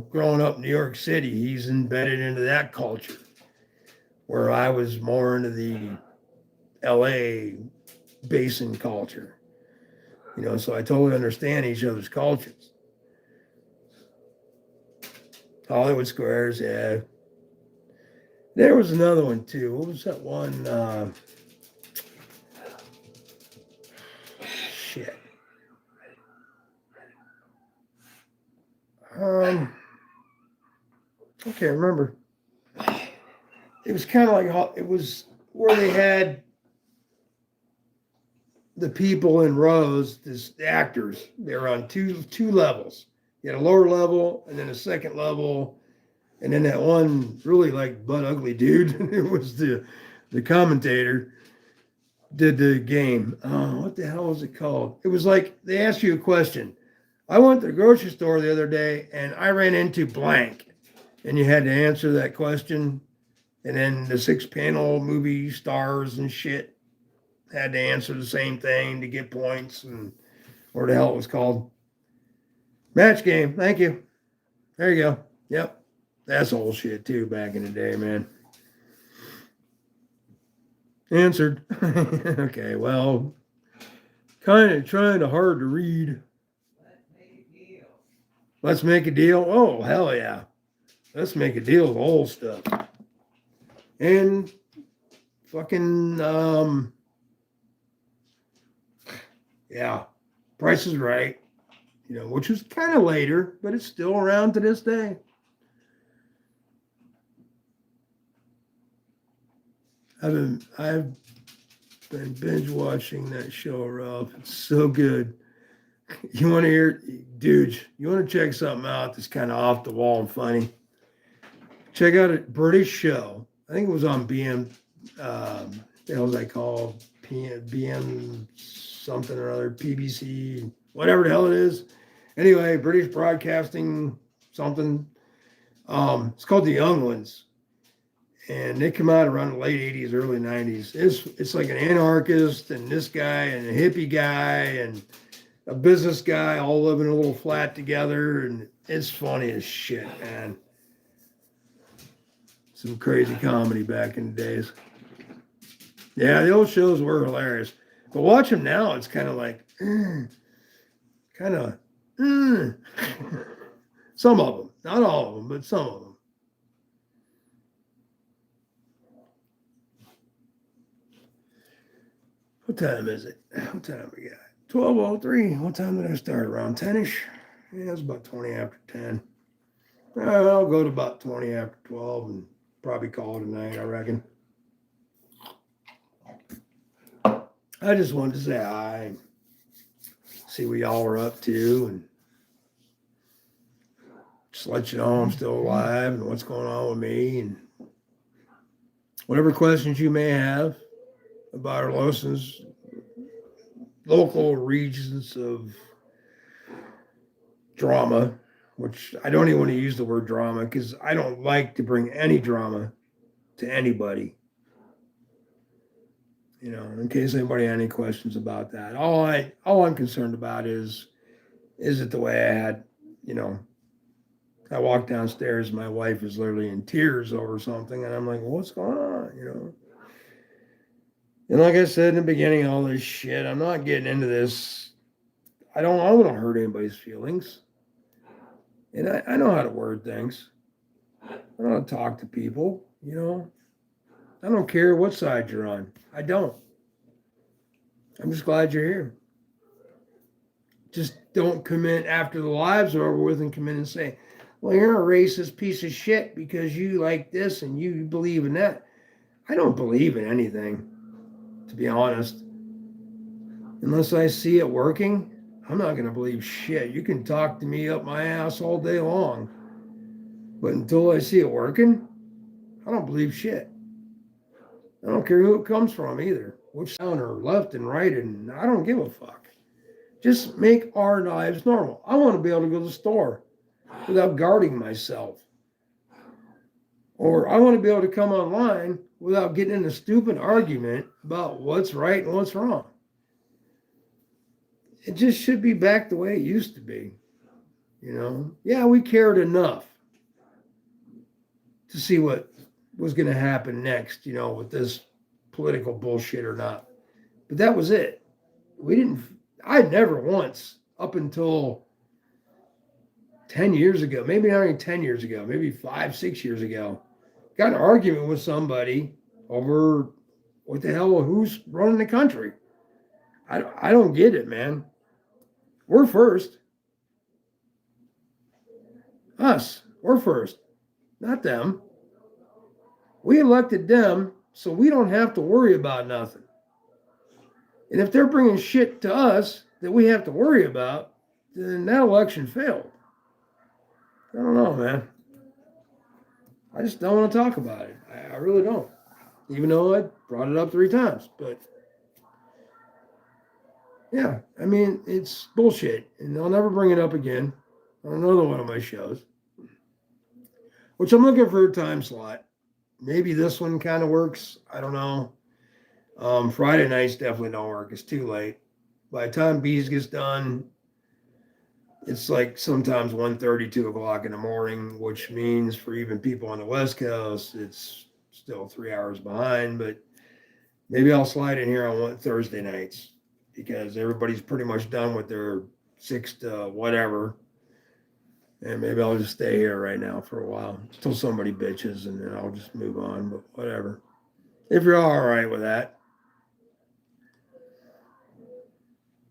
growing up in New York City, he's embedded into that culture where I was more into the LA basin culture, so I totally understand each other's cultures. Hollywood Squares, yeah. There was another one too. What was that one? Shit. I can't remember. It was kind of like it was where they had the people in rows, the actors. They were on two levels. You had a lower level and then a second level, and then that one really like butt ugly dude. It was the commentator. Did the game. Oh, what the hell was it called? It was like they asked you a question. I went to the grocery store the other day and I ran into blank, and you had to answer that question. And then the 6 panel movie stars and shit had to answer the same thing to get points, and or the hell it was called. Match game. Thank you. There you go. Yep. That's old shit too back in the day, man. Answered. Okay, well, kind of trying to hard to read. Let's make a deal. Oh, hell yeah. Let's make a deal with old stuff. And fucking, yeah, Price is Right, which was kind of later, but it's still around to this day. I've been binge watching that show, Ralph. It's so good. You want to hear, dudes? You want to check something out that's kind of off the wall and funny? Check out a British show. I think it was on BM. The hell was I called? BM something or other. PBC, whatever the hell it is. Anyway, British Broadcasting something. It's called The Young Ones. And they come out around the late 80s, early 90s. It's like an anarchist and this guy and a hippie guy and a business guy all living in a little flat together. And it's funny as shit, man. Some crazy comedy back in the days. Yeah, the old shows were hilarious. But watch them now, it's kind of like, kind of Some of them, not all of them, but some of them. What time is it? What time we got? 12:03. What time did I start? Around 10ish? Yeah, it's about 20 after 10. I'll go to about 20 after 12 and probably call it a night, I reckon. I just wanted to say hi, see what y'all are up to, and just let you know I'm still alive and what's going on with me, and whatever questions you may have about our local regions of drama, which I don't even want to use the word drama because I don't like to bring any drama to anybody. You know, in case anybody had any questions about that. All I'm concerned about is it the way I had, you know, I walked downstairs, my wife is literally in tears over something, and I'm like, well, what's going on? You know. And like I said in the beginning of all this shit, I'm not getting into this. I want to hurt anybody's feelings. And I know how to word things. I know how to talk to people, you know. I don't care what side you're on. I don't. I'm just glad you're here. Just don't come in after the lives are over with and come in and say, well, you're a racist piece of shit because you like this and you believe in that. I don't believe in anything, to be honest. Unless I see it working, I'm not going to believe shit. You can talk to me up my ass all day long. But until I see it working, I don't believe shit. I don't care who it comes from either, which sound or left and right, and I don't give a fuck. Just make our lives normal. I want to be able to go to the store without guarding myself. Or I want to be able to come online without getting in a stupid argument about what's right and what's wrong. It just should be back the way it used to be. You know? Yeah, we cared enough to see what was going to happen next, you know, with this political bullshit or not. But that was it. I never once, up until 10 years ago, maybe not even 10 years ago, maybe 5, 6 years ago, got in an argument with somebody over what the hell, who's running the country. I don't get it, man. We're first. Us. We're first. Not them. We elected them, so we don't have to worry about nothing. And if they're bringing shit to us that we have to worry about, then that election failed. I don't know, man. I just don't want to talk about it. I really don't. Even though I brought it up 3 times. But yeah, I mean, it's bullshit. And I'll never bring it up again on another one of my shows. Which I'm looking for a time slot. Maybe this one kind of works. I don't know. Friday nights definitely don't work. It's too late. By the time Bees gets done, it's like sometimes 1:30, 2 o'clock in the morning, which means for even people on the West Coast, it's still 3 hours behind. But maybe I'll slide in here on Thursday nights because everybody's pretty much done with their 6 to whatever. And maybe I'll just stay here right now for a while until somebody bitches and then I'll just move on, but whatever. If you're all right with that.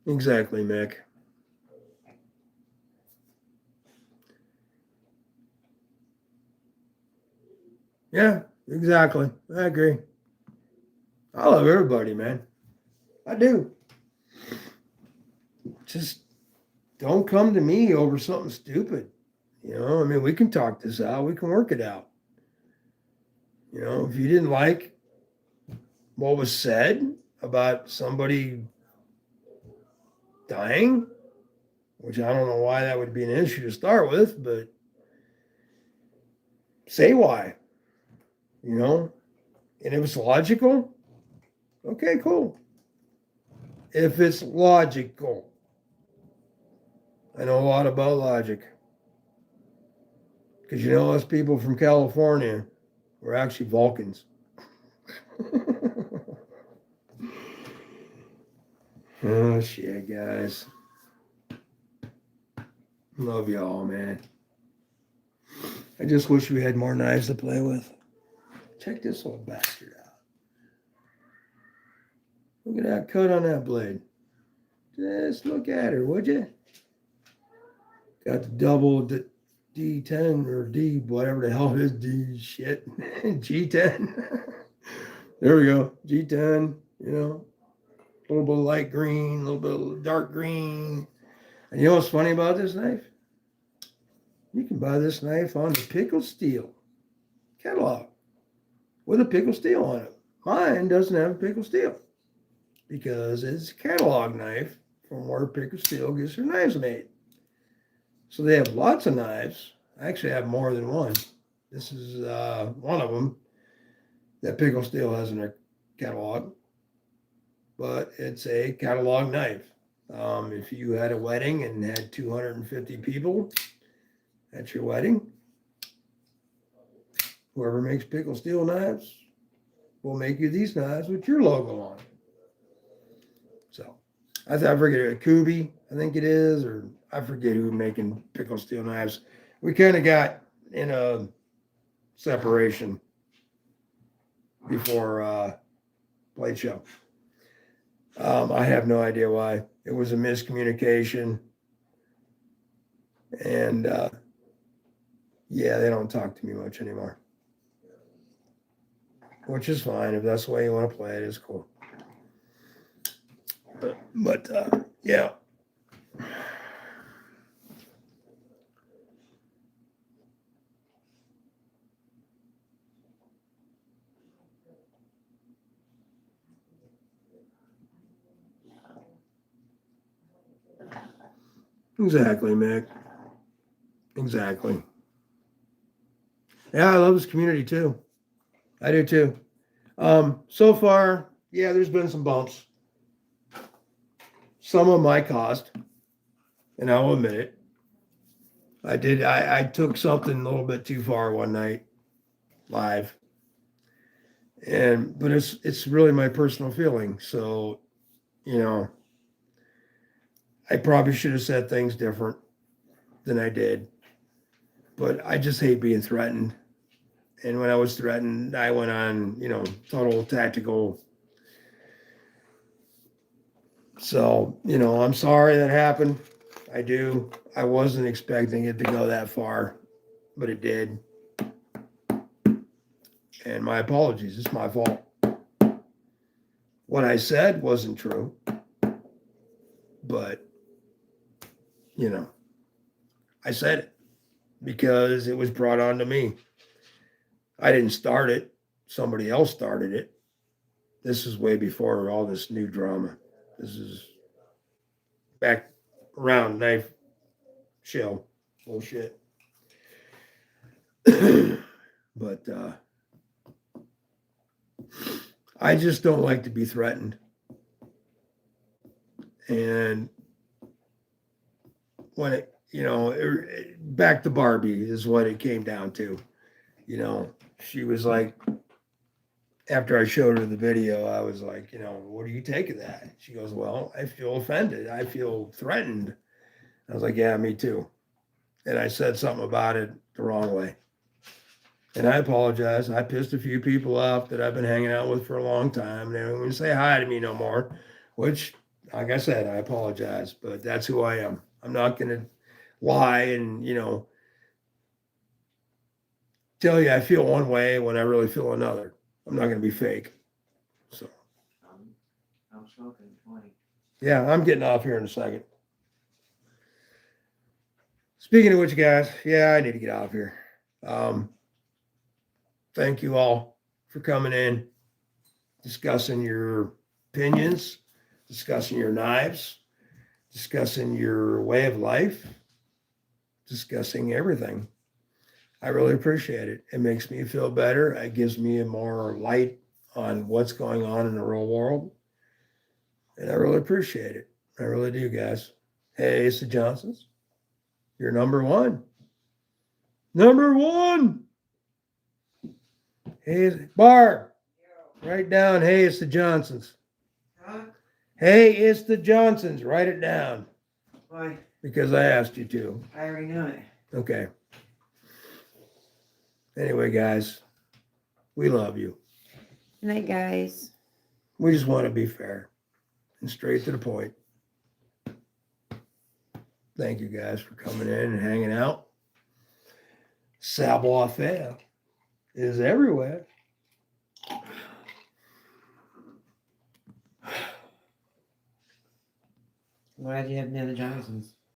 Exactly, Mick. Yeah, exactly. I agree. I love everybody, man. I do. Just don't come to me over something stupid. You know, I mean, we can talk this out. We can work it out. You know, if you didn't like what was said about somebody dying, which I don't know why that would be an issue to start with, but say why. You know, and if it's logical, okay, cool. If it's logical, I know a lot about logic. Because you know, us people from California, we're actually Vulcans. Oh, shit, guys. Love y'all, man. I just wish we had more knives to play with. Check this old bastard out. Look at that cut on that blade. Just look at her, would you? Got the double D10 or D, whatever the hell it is, D shit. G10. There we go. G10, you know. A little bit of light green, a little bit of dark green. And you know what's funny about this knife? You can buy this knife on the Pickle Steel catalog with a Pickle Steel on it. Mine doesn't have a Pickle Steel because it's a catalog knife from where Pickle Steel gets their knives made. So they have lots of knives. I actually have more than one. This is one of them that Pickle Steel has in their catalog, but it's a catalog knife. If you had a wedding and had 250 people at your wedding, whoever makes Pickle Steel knives will make you these knives with your logo on it. So I forget, Kubi, I think it is, or I forget who's making Pickle Steel knives. We kind of got in a separation before Blade Show. I have no idea why. It was a miscommunication. And yeah, they don't talk to me much anymore. Which is fine. If that's the way you want to play it, it's cool. But yeah. Exactly, Mick. Exactly. Yeah, I love this community too. I do too. So far, yeah, there's been some bumps. Some of my cost, and I'll admit it. I took something a little bit too far one night live. But it's really my personal feeling. So, you know, I probably should have said things different than I did. But I just hate being threatened. And when I was threatened, I went on, total tactical. So, I'm sorry that happened. I do. I wasn't expecting it to go that far, but it did. And my apologies. It's my fault. What I said wasn't true. But, I said it because it was brought on to me. I didn't start it. Somebody else started it. This is way before all this new drama. This is back around knife shell bullshit. But I just don't like to be threatened. And when back to Barbie is what it came down to. She was like, after I showed her the video, I was like, what do you take of that? She goes, well, I feel offended. I feel threatened. I was like, yeah, me too. And I said something about it the wrong way. And I apologize. I pissed a few people off that I've been hanging out with for a long time. They don't even say hi to me no more, which, like I said, I apologize, but that's who I am. I'm not going to lie and, tell you I feel one way when I really feel another. I'm not going to be fake. So I'm smoking 20. Yeah, I'm getting off here in a second. Speaking of which, guys, yeah, I need to get out of here. Thank you all for coming in, discussing your opinions, discussing your knives, discussing your way of life, discussing everything. I really appreciate it. It makes me feel better. It gives me more light on what's going on in the real world. And I really appreciate it. I really do, guys. Hey, it's the Johnsons. You're number one. Number one. Hey, Barb. Write down, hey, it's the Johnsons. Huh? Hey, it's the Johnsons. Write it down. Why? Because I asked you to. I already know it. Okay. Anyway, guys, we love you. Good night, guys. We just want to be fair and straight to the point. Thank you guys for coming in and hanging out. Savoir faire is everywhere. Glad you have the energizers.